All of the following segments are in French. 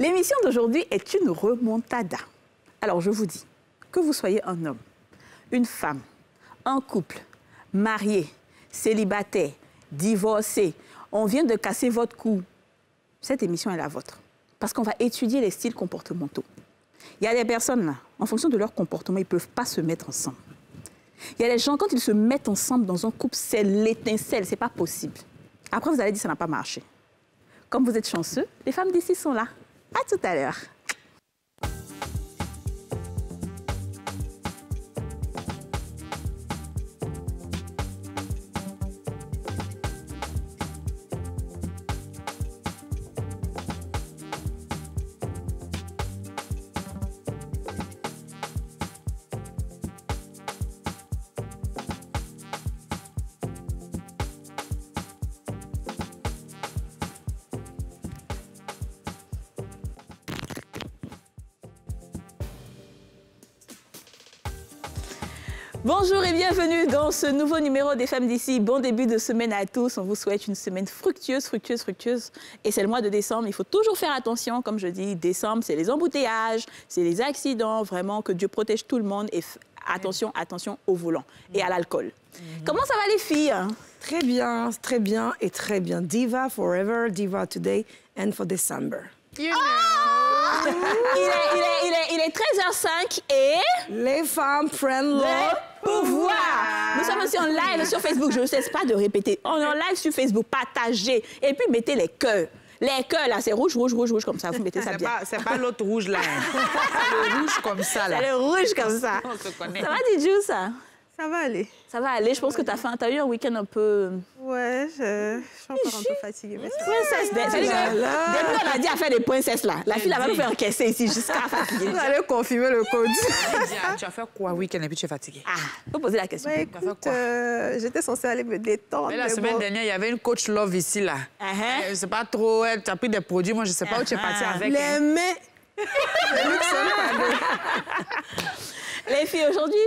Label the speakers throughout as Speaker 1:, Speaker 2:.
Speaker 1: L'émission d'aujourd'hui est une remontada. Alors, je vous dis, que vous soyez un homme, une femme, un couple, marié, célibataire, divorcé, on vient de casser votre cou. Cette émission est la vôtre. Parce qu'on va étudier les styles comportementaux. Il y a des personnes, là, en fonction de leur comportement, ils ne peuvent pas se mettre ensemble. Il y a des gens, quand ils se mettent ensemble dans un couple, c'est l'étincelle, c'est pas possible. Après, vous allez dire que ça n'a pas marché. Comme vous êtes chanceux, les femmes d'ici sont là. À tout à l'heure. Bonjour et bienvenue dans ce nouveau numéro des Femmes d'ici. Bon début de semaine à tous. On vous souhaite une semaine fructueuse. Et c'est le mois de décembre. Il faut toujours faire attention. Comme je dis, décembre, c'est les embouteillages, c'est les accidents. Vraiment, que Dieu protège tout le monde. Et attention au volant et à l'alcool. Comment ça va les filles?
Speaker 2: Très bien et très bien. Diva forever, diva today and for December.
Speaker 1: Il est 13h05 et...
Speaker 2: Les femmes prennent le
Speaker 1: pouvoir. Nous sommes aussi en live sur Facebook. Je ne cesse pas de répéter. On est en live sur Facebook. Partagez. Et puis, mettez les cœurs. Les cœurs, là, c'est rouge, comme ça. Vous mettez ça bien.
Speaker 3: C'est pas l'autre rouge, là. C'est le rouge comme ça, là.
Speaker 1: C'est le rouge comme ça.
Speaker 3: On se connaît.
Speaker 1: Ça va, Didjou, ça?
Speaker 4: Ça va aller.
Speaker 1: Ça va aller. Je pense que t'as eu un week-end un peu...
Speaker 4: Ouais, je suis encore un peu fatiguée. Mais ça
Speaker 1: princesse, depuis on a dit à faire des princesses, là. La fille, elle va nous faire encaisser ici jusqu'à fatiguer.
Speaker 4: vous allez confirmer le code.
Speaker 3: Tu as fait quoi week-end et puis tu es fatiguée?
Speaker 1: Ah, faut poser la question.
Speaker 4: Bah, écoute, j'étais censée aller me détendre.
Speaker 3: Mais la semaine dernière, il y avait une coach love ici, là. Je sais pas trop, tu as pris des produits, moi je sais pas où tu es partie avec.
Speaker 4: Les mains.
Speaker 1: Les filles, aujourd'hui,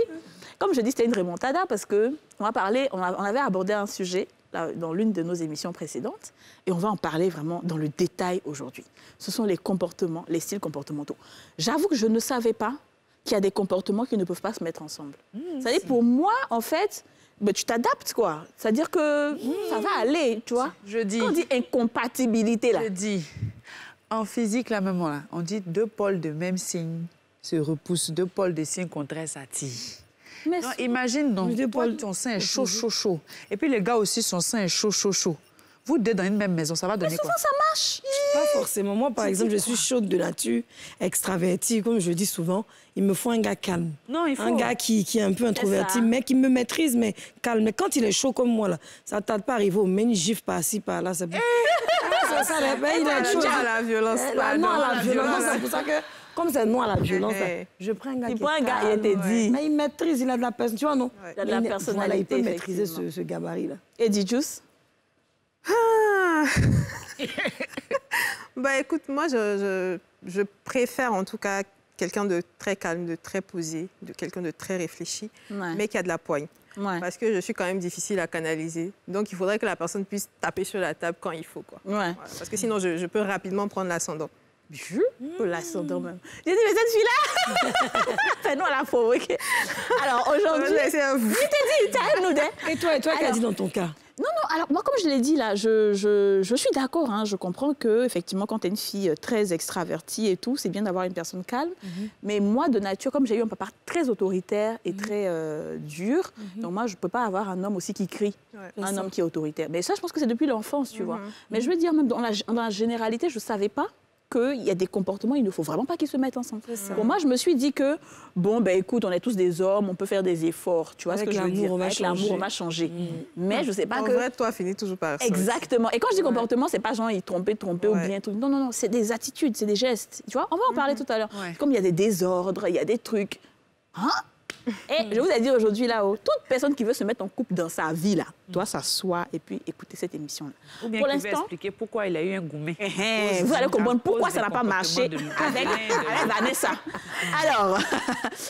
Speaker 1: comme je dis, c'était une remontada parce que on avait abordé un sujet là, dans l'une de nos émissions précédentes et on va en parler vraiment dans le détail aujourd'hui. Ce sont les comportements, les styles comportementaux. J'avoue que je ne savais pas qu'il y a des comportements qui ne peuvent pas se mettre ensemble. C'est-à-dire, pour moi, en fait, ben, tu t'adaptes, quoi. C'est-à-dire que ça va aller, tu vois.
Speaker 3: Je dis...
Speaker 1: Quand on dit incompatibilité, là...
Speaker 3: Je dis, en physique, là, même, là, on dit deux pôles de même signe se repoussent, deux pôles de signes contraires s'attirent. Mais non, imagine donc, toi, ton sein est chaud. Et puis les gars aussi, son sein est chaud. Vous deux dans une même maison, ça va donner quoi?
Speaker 1: Mais souvent, ça marche.
Speaker 2: Pas forcément. Moi, par exemple, je suis chaude de nature, extravertie. Comme je dis souvent, il me faut un gars calme.
Speaker 3: Non, il faut...
Speaker 2: Un gars qui est un peu introverti, mais qui me maîtrise, mais calme. Mais quand il est chaud comme moi, là, ça ne tarde pas à arriver au main, gifle par-ci, par-là. C'est bon. Il est chaud.
Speaker 4: À la violence.
Speaker 2: Non, à la violence. C'est pour ça que... Comme c'est non à la violence, je prends un gars
Speaker 1: qui prend un gars, il était dit.
Speaker 2: Mais il maîtrise, il a de la personne, tu vois, non?
Speaker 1: Il a de la personnalité. Voilà,
Speaker 2: il peut maîtriser ce gabarit-là.
Speaker 1: Et Didjous?
Speaker 4: Bah écoute, moi, je préfère en tout cas quelqu'un de très calme, de très posé, quelqu'un de très réfléchi, mais qui a de la poigne. Parce que je suis quand même difficile à canaliser. Donc, il faudrait que la personne puisse taper sur la table quand il faut, quoi. Voilà, parce que sinon, je peux rapidement prendre l'ascendant.
Speaker 1: L'ascendant même. J'ai dit, mais cette fille-là, c'est nous à la provoquer. Alors aujourd'hui, je t'ai dit, t'as
Speaker 2: Et toi, qu'as-tu dit dans ton cas?
Speaker 1: Non, alors moi, comme je l'ai dit là, je suis d'accord, hein, je comprends que effectivement, quand tu es une fille très extravertie et tout, c'est bien d'avoir une personne calme. Mais moi, de nature, comme j'ai eu un papa très autoritaire et très dur, donc moi, je ne peux pas avoir un homme aussi qui crie, un homme qui est autoritaire. Mais ça, je pense que c'est depuis l'enfance, tu vois. Mais je veux dire, même dans la généralité, je ne savais pas qu'il y a des comportements, il ne faut vraiment pas qu'ils se mettent ensemble. Pour moi, je me suis dit que, bon, ben écoute, on est tous des hommes, on peut faire des efforts, tu vois ce que je veux dire? Avec l'amour, on va changer. Mais je ne sais pas que...
Speaker 4: En vrai, toi, finis toujours par ça.
Speaker 1: Exactement. Et quand je dis comportement, c'est pas genre il tromper ou bien tout. Non, c'est des attitudes, c'est des gestes. Tu vois, on va en parler tout à l'heure. Comme il y a des désordres, il y a des trucs. Hein? Et je vous ai dit aujourd'hui là-haut, toute personne qui veut se mettre en couple dans sa vie là, doit s'asseoir et puis écouter cette émission-là.
Speaker 3: Ou bien qui veut expliquer pourquoi il a eu un gourmet.
Speaker 1: Vous allez comprendre pourquoi ça n'a pas marché avec Vanessa. Alors,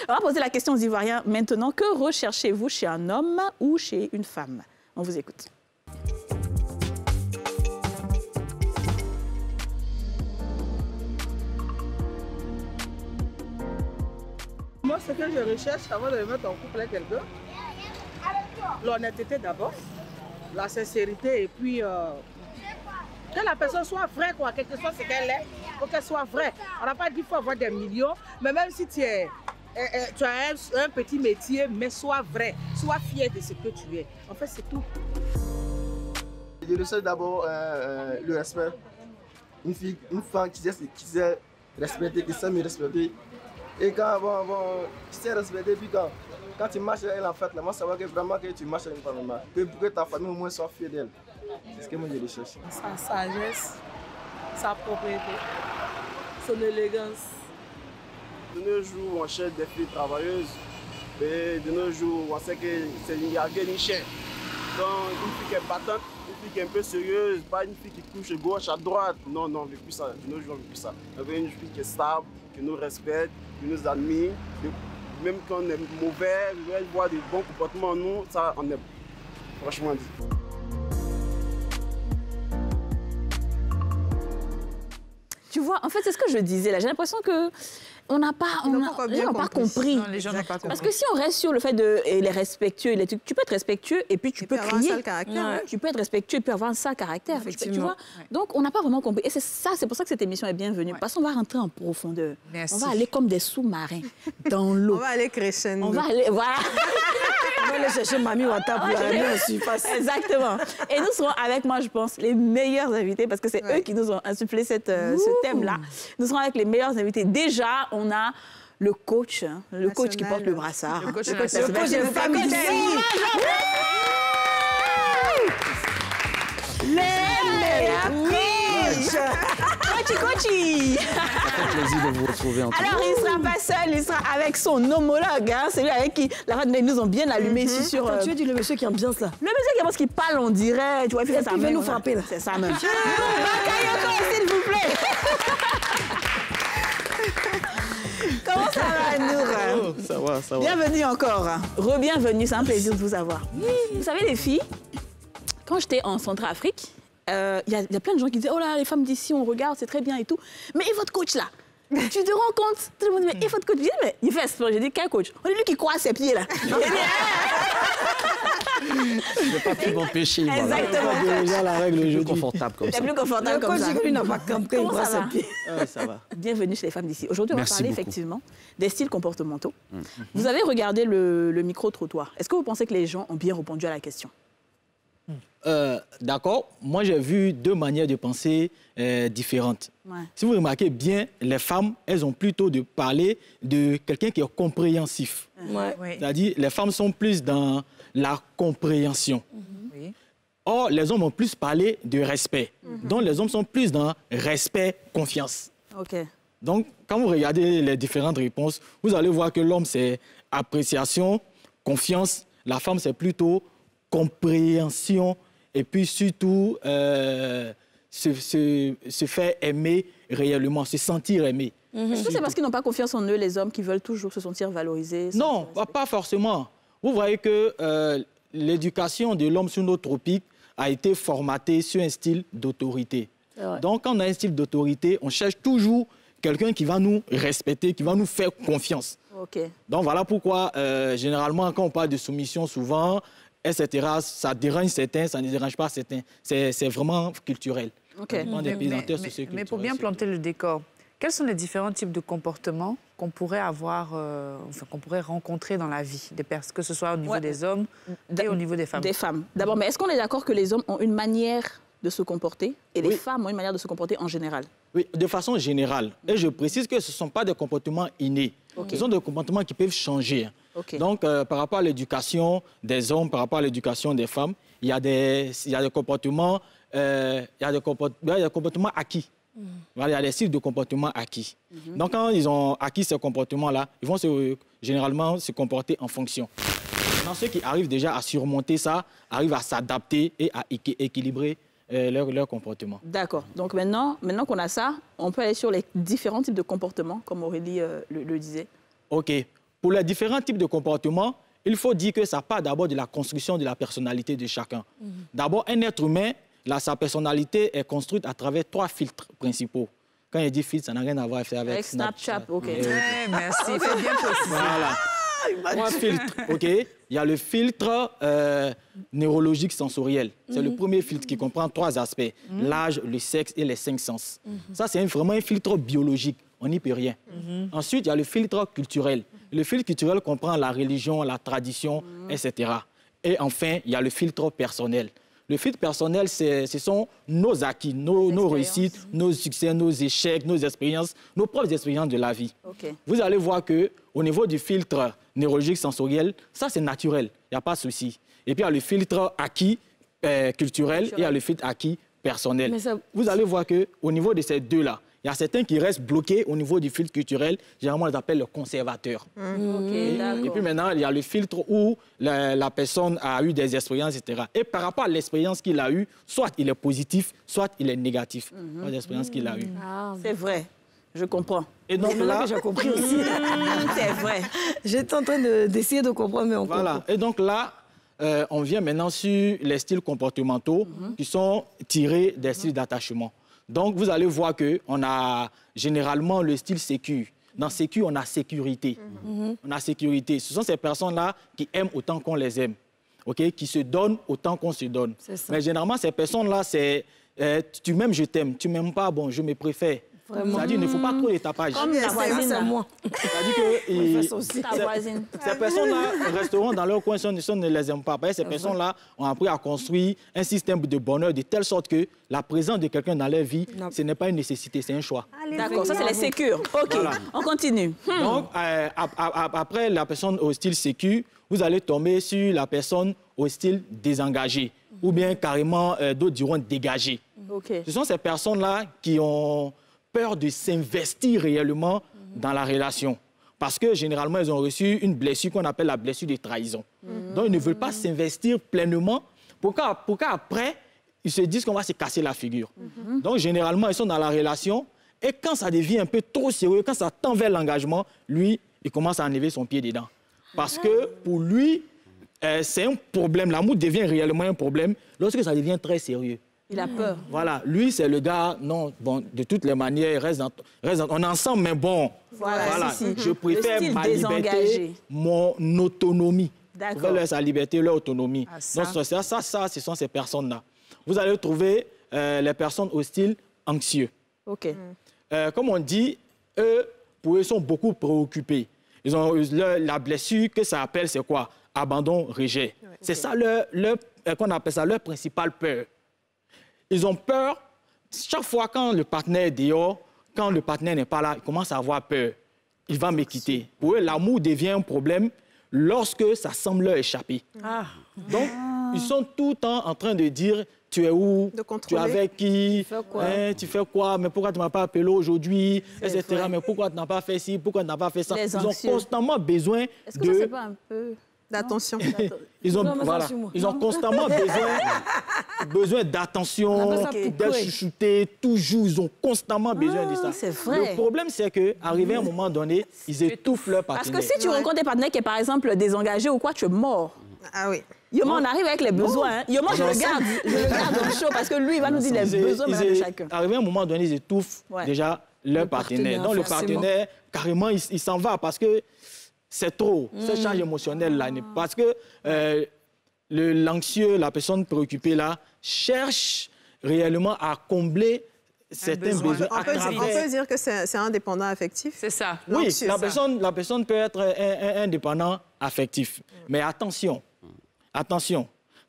Speaker 1: on va poser la question aux Ivoiriens maintenant. Que recherchez-vous chez un homme ou chez une femme? On vous écoute.
Speaker 5: ce que je recherche avant de me mettre en couple avec quelqu'un, l'honnêteté d'abord, la sincérité et puis que la personne soit vraie, quoi, quel que soit ce qu'elle est, il faut qu'elle soit vraie. On n'a pas dit qu'il faut avoir des millions, mais même si tu as un petit métier, mais sois vrai, sois fier de ce que tu es. En fait, c'est tout.
Speaker 6: Je recherche d'abord le respect. Une femme qui sait respecter, qui sait me respecter. Et quand tu sais respecter, puis quand tu marches avec elle, en fait, là, moi, ça va que vraiment que tu marches avec une femme, que ta famille au moins soit fière d'elle. C'est ce que moi je recherche.
Speaker 5: Sa sagesse, sa propriété, son élégance.
Speaker 6: De nos jours, on cherche des filles travailleuses. Et de nos jours, on sait qu'il n'y a rien ni cher. Donc, une fille qui est battante, une fille qui est un peu sérieuse, pas une fille qui couche de gauche à droite. Non, non, on ne veut plus ça. De nos jours, on ne veut plus ça. On veut une fille qui est stable, qui nous respecte, qui nous admire. Même quand on est mauvais, elle voit des bons comportements en nous, ça, on aime. Franchement dit.
Speaker 1: Tu vois, en fait, c'est ce que je disais là. J'ai l'impression que on n'a pas compris.
Speaker 3: Non, les gens n'ont pas compris.
Speaker 1: Parce que si on reste sur le fait de les respectueux, tu peux être respectueux et puis tu peux crier. Tu peux être respectueux et puis avoir un sale caractère. Tu vois. Donc, on n'a pas vraiment compris. Et c'est pour ça que cette émission est bienvenue. Parce qu'on va rentrer en profondeur.
Speaker 3: Merci.
Speaker 1: On va aller comme des sous-marins dans l'eau.
Speaker 4: On va aller crescendo.
Speaker 1: On va aller, voilà.
Speaker 2: On va aller chercher Mamie Wata pour la ramener en surface.
Speaker 1: Exactement. Et nous serons avec moi, je pense, les meilleurs invités parce que c'est eux qui nous ont insufflé ce thème-là. Nous serons avec les meilleurs invités. Déjà, on a le coach, le coach qui porte le brassard.
Speaker 3: Le coach
Speaker 1: de
Speaker 2: famille d'ici.
Speaker 1: Les meilleurs coachs. Coachy.
Speaker 7: Ça fait plaisir de vous retrouver en tout cas.
Speaker 1: Alors, il ne sera pas seul, il sera avec son homologue, hein, celui avec qui la radio nous ont bien allumé ici sur...
Speaker 2: Tu veux dire le monsieur qui ambiance là?
Speaker 1: Le monsieur qui ambiance qui parle, on dirait, tu vois, il fait ça.
Speaker 2: Il veut nous frapper là.
Speaker 1: C'est ça même. Bakayoko, s'il vous plaît. Comment ça va, Nour?
Speaker 7: Ça va, ça va.
Speaker 1: Bienvenue encore. Re-bienvenue, c'est un plaisir de vous avoir. Vous savez, les filles, quand j'étais en Centrafrique, y a plein de gens qui disaient « Oh là, les femmes d'ici, on regarde, c'est très bien et tout. Mais et votre coach là? Tu te rends compte? Tout le monde dit « Mais et votre coach ?» Je dis « Mais il fait sport. » J'ai dit « Quel coach? » On dit « Lui qui croit à ses pieds là. »
Speaker 7: Je n'ai pas pu m'empêcher.
Speaker 1: Exactement.
Speaker 7: Voilà. Déjà la règle est plus confortable comme ça.
Speaker 1: C'est plus confortable comme ça.
Speaker 2: Lui n'a pas campé, il croit ses pieds.
Speaker 7: Ça va.
Speaker 1: Bienvenue chez les femmes d'ici. Aujourd'hui, on va parler
Speaker 7: beaucoup.
Speaker 1: effectivement des styles comportementaux. Vous avez regardé le micro-trottoir. Est-ce que vous pensez que les gens ont bien répondu à la question?
Speaker 7: D'accord. Moi, j'ai vu deux manières de penser différentes.
Speaker 1: Ouais.
Speaker 7: Si vous remarquez bien, les femmes, elles ont plutôt de parler de quelqu'un qui est compréhensif.
Speaker 2: Ouais.
Speaker 3: Oui.
Speaker 7: C'est-à-dire, les femmes sont plus dans la compréhension.
Speaker 3: Oui.
Speaker 7: Or, les hommes ont plus parlé de respect. Donc, les hommes sont plus dans respect, confiance.
Speaker 1: OK.
Speaker 7: Donc, quand vous regardez les différentes réponses, vous allez voir que l'homme, c'est appréciation, confiance. La femme, c'est plutôt compréhension et puis surtout se faire aimer réellement, se sentir aimé.
Speaker 1: Est-ce que c'est parce qu'ils n'ont pas confiance en eux, les hommes, qui veulent toujours se sentir valorisés?
Speaker 7: Non, pas forcément. Vous voyez que l'éducation de l'homme sur nos tropiques a été formatée sur un style d'autorité. Donc, quand on a un style d'autorité, on cherche toujours quelqu'un qui va nous respecter, qui va nous faire confiance.
Speaker 1: Okay.
Speaker 7: Donc, voilà pourquoi, généralement, quand on parle de soumission, souvent, etc., ça dérange certains, ça ne dérange pas certains. C'est vraiment culturel.
Speaker 1: Okay.
Speaker 7: Ça dépend des pesanteurs socioculturels.
Speaker 3: Mais pour bien planter le décor, quels sont les différents types de comportements qu'on pourrait avoir, qu'on pourrait rencontrer dans la vie, que ce soit au niveau des hommes et au niveau des femmes?
Speaker 1: Des femmes. D'abord, mais est-ce qu'on est d'accord que les hommes ont une manière de se comporter et les femmes ont une manière de se comporter en général? Oui,
Speaker 7: de façon générale. Et je précise que ce ne sont pas des comportements innés. Ce sont des comportements qui peuvent changer. Donc, par rapport à l'éducation des hommes, par rapport à l'éducation des femmes, il y a des comportements, acquis. Voilà, il y a des styles de comportements acquis. Donc, quand ils ont acquis ces comportements-là, ils vont généralement se comporter en fonction. Maintenant, ceux qui arrivent déjà à surmonter ça, arrivent à s'adapter et à équilibrer leur comportement. D'accord. Donc, maintenant qu'on a ça, on peut aller sur les différents types de comportements, comme Aurélie le disait. OK. Pour les différents types de comportements, il faut dire que ça part d'abord de la construction de la personnalité de chacun. D'abord, un être humain, sa personnalité est construite à travers 3 filtres principaux. Quand il dit filtre, ça n'a rien à voir avec Snapchat.
Speaker 1: OK.
Speaker 3: Merci, c'est bien possible.
Speaker 7: Voilà. 3 filtres, OK? Il y a le filtre neurologique sensoriel. C'est le premier filtre qui comprend 3 aspects. L'âge, le sexe et les 5 sens. Ça, c'est vraiment un filtre biologique. On n'y peut rien. Ensuite, il y a le filtre culturel. Le filtre culturel comprend la religion, la tradition, etc. Et enfin, il y a le filtre personnel. Le filtre personnel, ce sont nos acquis, nos réussites, nos succès, nos échecs, nos expériences, nos propres expériences de la vie.
Speaker 1: Okay.
Speaker 7: Vous allez voir qu'au niveau du filtre neurologique sensoriel, ça, c'est naturel. Il n'y a pas de souci. Et puis, il y a le filtre acquis culturel et il y a le filtre acquis personnel. Vous allez voir qu'au niveau de ces deux-là, il y a certains qui restent bloqués au niveau du filtre culturel. Généralement, on les appelle le conservateur. Et puis maintenant, il y a le filtre où la personne a eu des expériences, etc. Et par rapport à l'expérience qu'il a eue, soit il est positif, soit il est négatif. L'expérience qu'il a eue.
Speaker 1: C'est vrai. Je comprends.
Speaker 2: Et donc là, j'ai compris aussi.
Speaker 1: C'est vrai.
Speaker 2: J'étais en train d'essayer de comprendre, mais on comprend.
Speaker 7: Et donc là, on vient maintenant sur les styles comportementaux qui sont tirés des styles d'attachement. Donc, vous allez voir qu'on a généralement le style sécu. Dans sécu, on a sécurité. On a sécurité. Ce sont ces personnes-là qui aiment autant qu'on les aime, qui se donnent autant qu'on se donne. Mais généralement, ces personnes-là, c'est tu m'aimes, je t'aime. Tu m'aimes pas, bon, je me préfère. C'est-à-dire qu'il ne faut pas trop les tapages.
Speaker 1: Comme la voisine,
Speaker 2: c'est moi.
Speaker 7: C'est-à-dire que ces personnes-là resteront dans leur coin si on ne les aime pas. Parce que ces personnes-là ont appris à construire un système de bonheur de telle sorte que la présence de quelqu'un dans leur vie, ce n'est pas une nécessité, c'est un choix.
Speaker 1: D'accord, ça c'est les sécures. OK, voilà. On continue.
Speaker 7: Donc, après la personne au style sécu, vous allez tomber sur la personne au style désengagé ou bien carrément, d'autres diront dégagé. Ce sont ces personnes-là qui ont peur de s'investir réellement dans la relation. Parce que généralement, ils ont reçu une blessure qu'on appelle la blessure de trahison. Donc, ils ne veulent pas s'investir pleinement. Pourquoi après, ils se disent qu'on va se casser la figure. Donc, généralement, ils sont dans la relation. Et quand ça devient un peu trop sérieux, quand ça tend vers l'engagement, lui, il commence à enlever son pied dedans. Parce que pour lui, c'est un problème. L'amour devient réellement un problème lorsque ça devient très sérieux.
Speaker 1: Il a peur.
Speaker 7: Voilà, lui, c'est le gars, non, bon, de toutes les manières, on est ensemble, mais bon, voilà, je préfère ma liberté, mon autonomie. D'accord. Leur sa liberté, leur autonomie. Donc, ça, ce sont ces personnes-là. Vous allez trouver les personnes au style anxieux. Comme on dit, eux, pour eux, sont beaucoup préoccupés. Ils ont la blessure que ça appelle, c'est quoi? Abandon, rejet. C'est ça qu'on appelle ça leur principale peur. Ils ont peur, chaque fois quand le partenaire est dehors, quand le partenaire n'est pas là, ils commencent à avoir peur. Il va me quitter. Pour eux, l'amour devient un problème lorsque ça semble leur échapper. Donc, ils sont tout le temps en train de dire, tu es où? Tu es avec qui? Tu fais quoi? Mais pourquoi tu ne m'as pas appelé aujourd'hui? Etc. Mais pourquoi tu n'as pas fait ci? Pourquoi tu n'as pas fait ça? Ils ont constamment besoin
Speaker 1: Est-ce que ça, c'est pas un peu...
Speaker 4: d'attention.
Speaker 7: Ils ont constamment besoin d'attention, d'être chouchoutés, toujours. Ils ont constamment besoin de ça.
Speaker 1: C'est vrai.
Speaker 7: Le problème, c'est qu'arrivé à un moment donné, ils étouffent leur partenaire.
Speaker 1: Parce que si tu rencontres des partenaires qui est, par exemple, désengagé ou quoi, tu es mort.
Speaker 4: Ah oui.
Speaker 1: Yoma, on arrive avec les besoins. Yoma, je le garde en chaud parce que lui, il va nous dire les besoins de chacun.
Speaker 7: Arrivé à un moment donné, ils étouffent déjà leur partenaire. Donc, le partenaire, carrément, il s'en va parce que c'est trop, ce charge émotionnel-là. Parce que l'anxieux, la personne préoccupée là, cherche réellement à combler certains besoins.
Speaker 4: On peut dire que c'est indépendant affectif.
Speaker 3: C'est ça.
Speaker 7: Oui, la personne peut être un indépendant affectif. Mais attention,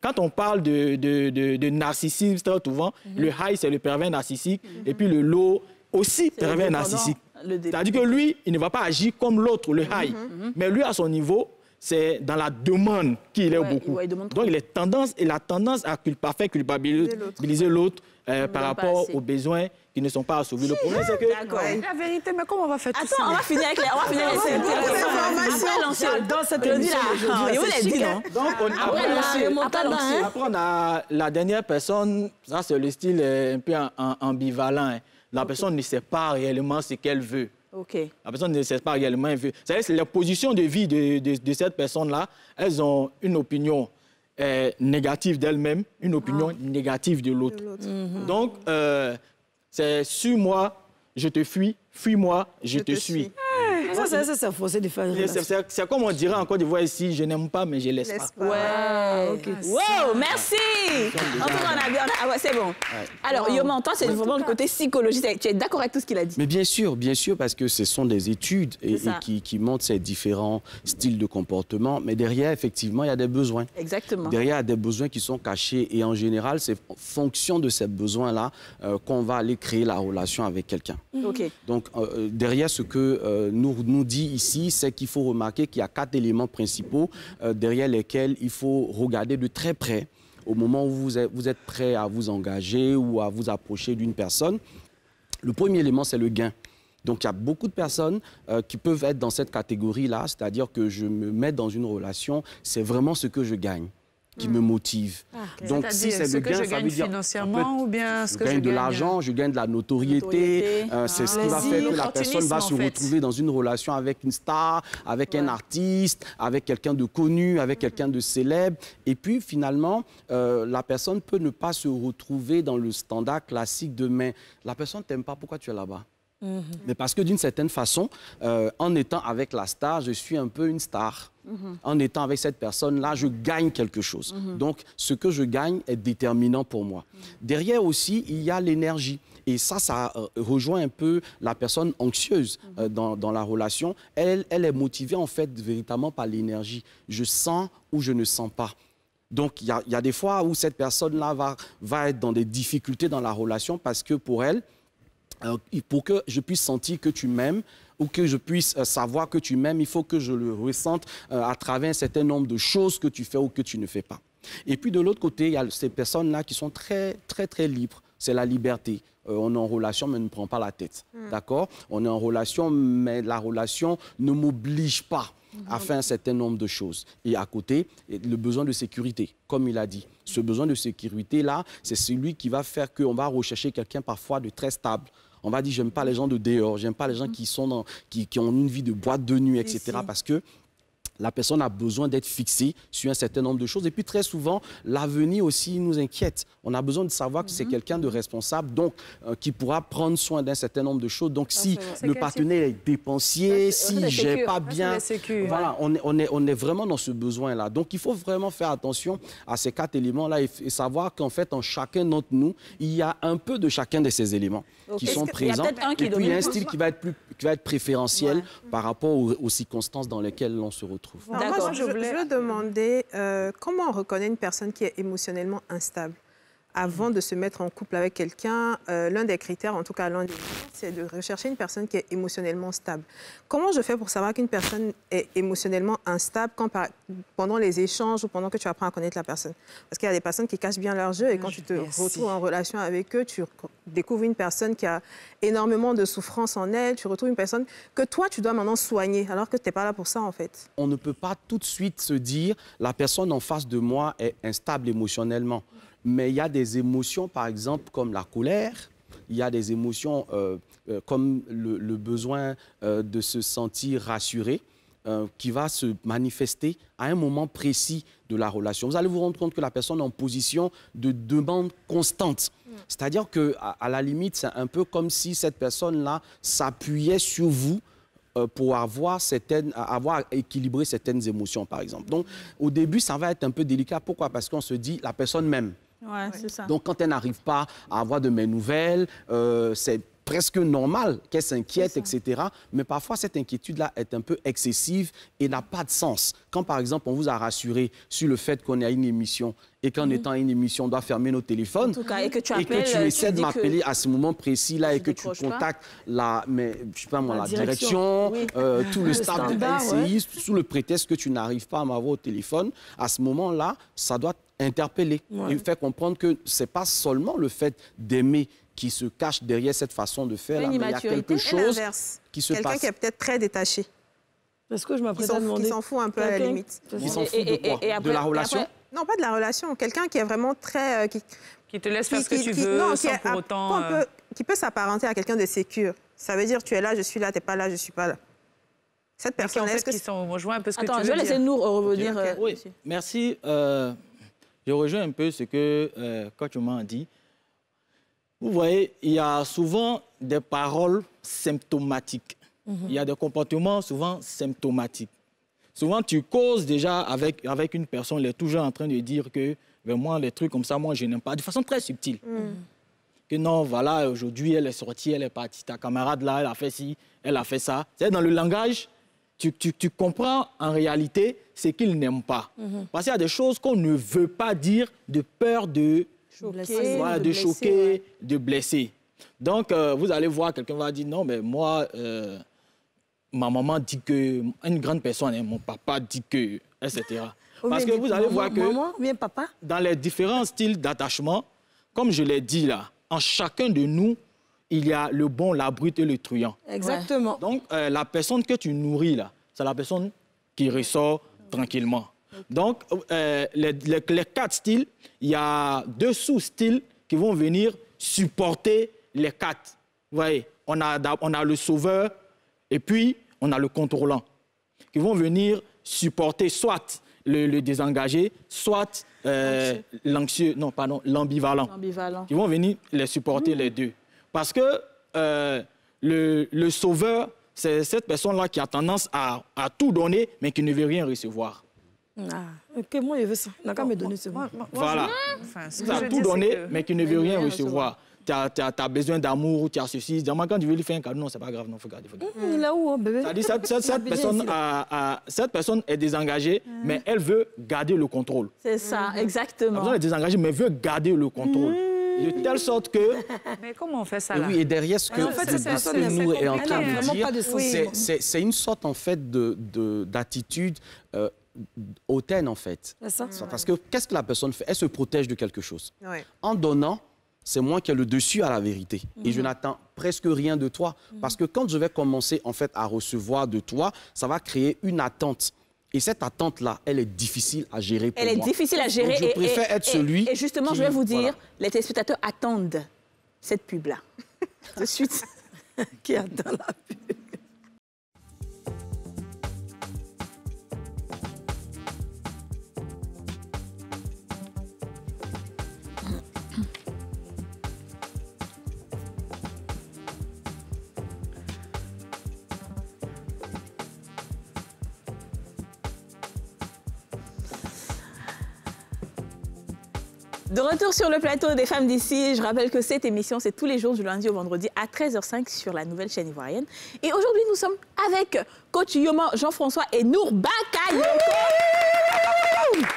Speaker 7: quand on parle de narcissisme, très souvent, le high, c'est le pervers narcissique, et puis le low, aussi pervers narcissique. C'est-à-dire que lui, il ne va pas agir comme l'autre, le high. Mais lui, à son niveau, c'est dans la demande qu'il est beaucoup. Donc, il a tendance à faire culpabiliser l'autre par rapport aux besoins qui ne sont pas assouvus. Le problème, c'est que...
Speaker 3: La vérité, mais comment on va faire tout ça?
Speaker 1: Attends, on va finir avec les...
Speaker 2: Dans cette émission,
Speaker 1: je vous l'ai dit, non?
Speaker 7: Donc, après, on a la dernière personne, ça, c'est le style un peu ambivalent. La personne ne sait pas réellement ce qu'elle veut. La personne ne sait pas réellement ce qu'elle veut. C'est la position de vie de cette personne-là. Elles ont une opinion négative d'elle-même, une opinion négative de l'autre. Donc, c'est sur moi, je te fuis, fuis-moi, je te suis.
Speaker 2: Ça, c'est forcé de faire une relation.
Speaker 7: C'est comme on dirait en Côte d'Ivoire ici, je n'aime pas, mais je laisse pas.
Speaker 1: Ouais, ok. Wow, merci. En tout cas, on a bien... Ah ouais, c'est bon. Alors, Yoman, toi, c'est vraiment le côté psychologique. Tu es d'accord avec tout ce qu'il a dit?
Speaker 8: Mais bien sûr, parce que ce sont des études et qui montrent ces différents styles de comportement. Mais derrière, effectivement, il y a des besoins.
Speaker 1: Exactement.
Speaker 8: Derrière, il y a des besoins qui sont cachés. Et en général, c'est en fonction de ces besoins-là qu'on va aller créer la relation avec quelqu'un.
Speaker 1: OK.
Speaker 8: Donc, derrière ce que nous dit ici, c'est qu'il faut remarquer qu'il y a 4 éléments principaux derrière lesquels il faut regarder de très près au moment où vous êtes prêt à vous engager ou à vous approcher d'une personne. Le premier élément, c'est le gain. Donc, il y a beaucoup de personnes qui peuvent être dans cette catégorie-là, c'est-à-dire que je me mets dans une relation, c'est vraiment ce que je gagne qui me motive.
Speaker 3: Donc, si c'est le gain, ça veut dire financièrement ou bien ce que je gagne
Speaker 8: de l'argent, je gagne de la notoriété. C'est ce qui va faire que la personne va se retrouver dans une relation avec une star, avec un artiste, avec quelqu'un de connu, avec quelqu'un de célèbre. Et puis, finalement, la personne peut ne pas se retrouver dans le standard classique de « mais la personne ne t'aime pas, pourquoi tu es là-bas ?» Mais parce que d'une certaine façon, en étant avec la star, je suis un peu une star. En étant avec cette personne-là, je gagne quelque chose. Donc, ce que je gagne est déterminant pour moi. Derrière aussi, il y a l'énergie. Et ça rejoint un peu la personne anxieuse dans la relation. Elle est motivée, en fait, véritablement par l'énergie. Je sens ou je ne sens pas. Donc, il y a des fois où cette personne-là va être dans des difficultés dans la relation parce que pour elle, pour que je puisse sentir que tu m'aimes ou que je puisse savoir que tu m'aimes, il faut que je le ressente à travers un certain nombre de choses que tu fais ou que tu ne fais pas. Et puis de l'autre côté, il y a ces personnes-là qui sont très, très, très libres. C'est la liberté. On est en relation, mais ne prend pas la tête. D'accord? On est en relation, mais la relation ne m'oblige pas à faire un certain nombre de choses. Et à côté, le besoin de sécurité, comme il a dit. Ce besoin de sécurité-là, c'est celui qui va faire qu'on va rechercher quelqu'un parfois de très stable. On va dire, j'aime pas les gens de dehors, j'aime pas les gens qui ont une vie de boîte de nuit, etc. Parce que la personne a besoin d'être fixée sur un certain nombre de choses. Et puis, très souvent, l'avenir aussi nous inquiète. On a besoin de savoir que c'est quelqu'un de responsable, donc qui pourra prendre soin d'un certain nombre de choses. Donc, si le partenaire est dépensier, s'il ne gère pas bien, voilà, on est vraiment dans ce besoin-là. Donc, il faut vraiment faire attention à ces 4 éléments-là et savoir qu'en fait, en chacun d'entre nous, il y a un peu de chacun de ces éléments qui sont présents. Et puis, il y a un style qui va être préférentiel par rapport aux circonstances dans lesquelles l'on se retrouve.
Speaker 4: Moi, je veux demander comment on reconnaît une personne qui est émotionnellement instable. Avant de se mettre en couple avec quelqu'un, l'un des critères, en tout cas l'un des critères, c'est de rechercher une personne qui est émotionnellement stable. Comment je fais pour savoir qu'une personne est émotionnellement instable pendant les échanges ou pendant que tu apprends à connaître la personne? Parce qu'il y a des personnes qui cachent bien leur jeu et quand tu te retrouves en relation avec eux, tu découvres une personne qui a énormément de souffrance en elle, tu retrouves une personne que toi, tu dois maintenant soigner, alors que tu n'es pas là pour ça, en fait.
Speaker 8: On ne peut pas tout de suite se dire la personne en face de moi est instable émotionnellement. Mais il y a des émotions, par exemple, comme la colère. Il y a des émotions comme le besoin de se sentir rassuré qui va se manifester à un moment précis de la relation. Vous allez vous rendre compte que la personne est en position de demande constante. C'est-à-dire qu'à la limite, c'est un peu comme si cette personne-là s'appuyait sur vous pour avoir équilibré certaines émotions, par exemple. Donc, au début, ça va être un peu délicat. Pourquoi? Parce qu'on se dit, la personne m'aime.
Speaker 1: Ouais, c'est ça.
Speaker 8: Donc, quand elle n'arrive pas à avoir de mes nouvelles, c'est presque normal qu'elle s'inquiète, etc. Mais parfois, cette inquiétude-là est un peu excessive et n'a pas de sens. Quand, par exemple, on vous a rassuré sur le fait qu'on est à une émission et qu'en étant à une émission, on doit fermer nos téléphones,
Speaker 1: en tout cas, et que tu
Speaker 8: essaies de m'appeler à ce moment précis-là et que tu contactes la direction, tout le staff de LCI, sous le prétexte que tu n'arrives pas à m'avoir au téléphone, à ce moment-là, ça doit interpeller et faire comprendre que ce n'est pas seulement le fait d'aimer qui se cache derrière cette façon de faire, mais il y a quelque chose qui se passe.
Speaker 4: Quelqu'un qui est peut-être très détaché.
Speaker 2: Est-ce que je m'apprête à demander?
Speaker 4: Qui s'en fout un peu à la limite.
Speaker 8: Qui s'en fout de quoi? De la relation?
Speaker 4: Non, pas de la relation. Quelqu'un qui est vraiment très...
Speaker 3: qui te laisse faire ce que tu veux sans pour autant...
Speaker 4: Qui peut s'apparenter à quelqu'un de sécure. Ça veut dire, tu es là, je suis là, tu n'es pas là, je ne suis pas là. Cette personne,
Speaker 3: en fait, qui rejoint un peu ce que tu veux dire.
Speaker 1: Je vais laisser nous revenir.
Speaker 7: Oui, merci. Je rejoins un peu ce que Coach Yoman a dit. Vous voyez, il y a souvent des paroles symptomatiques. Il y a des comportements souvent symptomatiques. Souvent, tu causes déjà avec une personne, elle est toujours en train de dire que moi, les trucs comme ça, moi, je n'aime pas, de façon très subtile. Que non, voilà, aujourd'hui, elle est sortie, elle est partie, ta camarade là, elle a fait ci, elle a fait ça. C'est dans le langage, tu comprends en réalité ce qu'il n'aime pas. Parce qu'il y a des choses qu'on ne veut pas dire de peur de choquer, voilà, de choquer, de blesser. Donc, vous allez voir, quelqu'un va dire, non, mais moi, ma maman dit que, une grande personne, hein, mon papa dit que, etc. Parce que vous allez voir que
Speaker 2: maman, bien papa.
Speaker 7: Dans les différents styles d'attachement, comme je l'ai dit là, en chacun de nous, il y a le bon, la brute et le truand.
Speaker 2: Exactement.
Speaker 7: Ouais. Donc, la personne que tu nourris là, c'est la personne qui ressort tranquillement. Donc, les 4 styles, il y a 2 sous-styles qui vont venir supporter les 4. Vous voyez, on a le sauveur et puis on a le contrôlant qui vont venir supporter soit le désengagé, soit l'anxieux, non, pardon, l'ambivalent. Qui vont venir les supporter les deux. Parce que le sauveur, c'est cette personne-là qui a tendance à tout donner, mais qui ne veut rien recevoir.
Speaker 2: Ok, moi, je veux ça. On n'a qu'à me donner ce mot.
Speaker 7: Voilà. Tu as tout donné, mais qui ne veut rien recevoir. Tu as besoin d'amour, tu as ceci. Quand tu veux lui faire un cadeau, non, c'est pas grave, non, faut garder.
Speaker 2: Il est où, bébé?
Speaker 7: Cette personne est désengagée, mais elle veut garder le contrôle.
Speaker 1: C'est ça, exactement. La
Speaker 7: personne est désengagée, mais veut garder le contrôle. De telle sorte que...
Speaker 3: Mais comment on fait ça là?
Speaker 8: Oui, et derrière ce que nous est en train de dire, c'est une sorte en fait d'attitude hautaine en fait. Parce que qu'est-ce que la personne fait? Elle se protège de quelque chose. En donnant, c'est moi qui ai le dessus à la vérité. Et je n'attends presque rien de toi. Parce que quand je vais commencer en fait à recevoir de toi, ça va créer une attente. Et cette attente-là, elle est difficile à gérer pour moi.
Speaker 1: Elle est difficile à gérer.
Speaker 8: Donc, je préfère être celui
Speaker 1: Et justement, je vais vous dire, les téléspectateurs attendent cette pub-là. De suite.
Speaker 2: Qui attend la pub?
Speaker 1: De retour sur le plateau des Femmes d'ici, je rappelle que cette émission, c'est tous les jours du lundi au vendredi à 13h05 sur la nouvelle chaîne ivoirienne. Et aujourd'hui, nous sommes avec coach Yoma Jean-François et Nour Bakayoko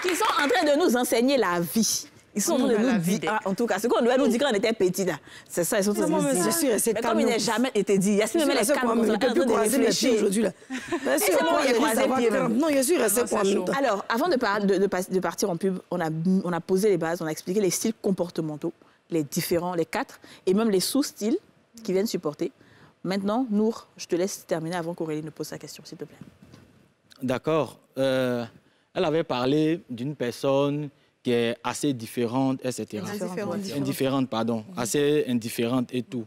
Speaker 1: qui sont en train de nous enseigner la vie. Ils sont en train de nous dire, en tout cas, ce qu'on devait nous dire quand on était petits, là. C'est ça, ils sont en train de nous dire. Mais comme il n'a jamais été dit, il y a même les calmes, on est en train de réfléchir aujourd'hui, là.
Speaker 2: Non, je suis resté pour nous.
Speaker 1: Alors, avant de partir en pub, on a posé les bases, on a expliqué les styles comportementaux, les différents, les 4, et même les sous-styles qui viennent supporter. Maintenant, Nour, je te laisse terminer avant qu'Aurélie ne pose sa question, s'il te plaît.
Speaker 7: D'accord. Elle avait parlé d'une personne qui est assez différente, etc. Indifférente, pardon. Assez indifférente et tout.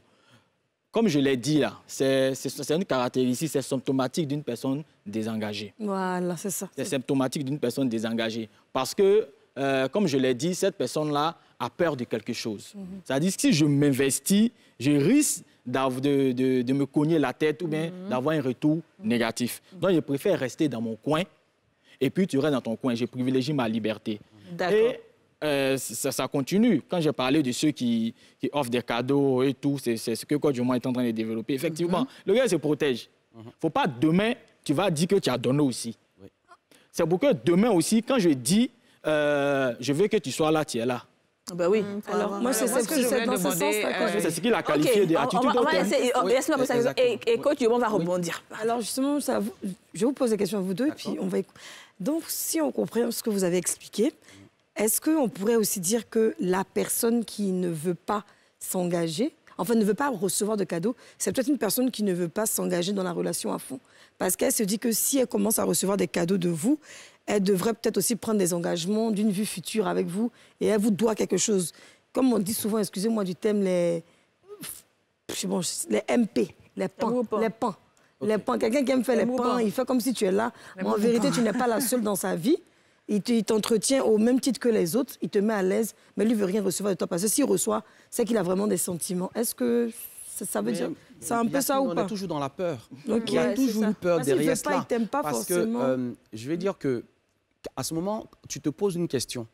Speaker 7: Comme je l'ai dit là, c'est une caractéristique, c'est symptomatique d'une personne désengagée.
Speaker 2: Voilà, c'est ça.
Speaker 7: C'est symptomatique d'une personne désengagée. Parce que, comme je l'ai dit, cette personne-là a peur de quelque chose. C'est-à-dire que si je m'investis, je risque de me cogner la tête ou bien d'avoir un retour négatif. Donc, je préfère rester dans mon coin. Et puis, tu restes dans ton coin. Je privilégie ma liberté. Et ça continue. Quand j'ai parlé de ceux qui offrent des cadeaux et tout, c'est ce que Coach Yoma est en train de développer. Effectivement, le gars se protège. Il ne faut pas demain, tu vas dire que tu as donné aussi. C'est pour que demain aussi, quand je dis, je veux que tu sois là, tu es là.
Speaker 1: Ben oui.
Speaker 2: Alors, moi, c'est ce que je voulais demander.
Speaker 7: C'est ce qu'il a qualifié d'attitude hautaine.
Speaker 1: Et Coach Yoma va rebondir.
Speaker 2: Alors, justement, je vais vous poser la question à vous deux, et puis on va... Donc, si on comprend ce que vous avez expliqué, est-ce qu'on pourrait aussi dire que la personne qui ne veut pas s'engager, enfin ne veut pas recevoir de cadeaux, c'est peut-être une personne qui ne veut pas s'engager dans la relation à fond? Parce qu'elle se dit que si elle commence à recevoir des cadeaux de vous, elle devrait peut-être aussi prendre des engagements d'une vue future avec vous et elle vous doit quelque chose. Comme on dit souvent, excusez-moi du thème, les MP, les pains. Les pains. Quelqu'un qui aime faire les pains, il fait comme si tu es là. Mais en vérité, tu n'es pas la seule dans sa vie. il t'entretient au même titre que les autres, il te met à l'aise, mais lui ne veut rien recevoir de toi. Parce que s'il reçoit, c'est qu'il a vraiment des sentiments. Est-ce que ça veut dire... C'est un peu ça ou pas?
Speaker 8: On est toujours dans la peur.
Speaker 2: Okay.
Speaker 8: Il y a toujours eu peur derrière
Speaker 2: cela. Il t'aime pas forcément.
Speaker 8: Que, je vais dire que à ce moment, tu te poses une question.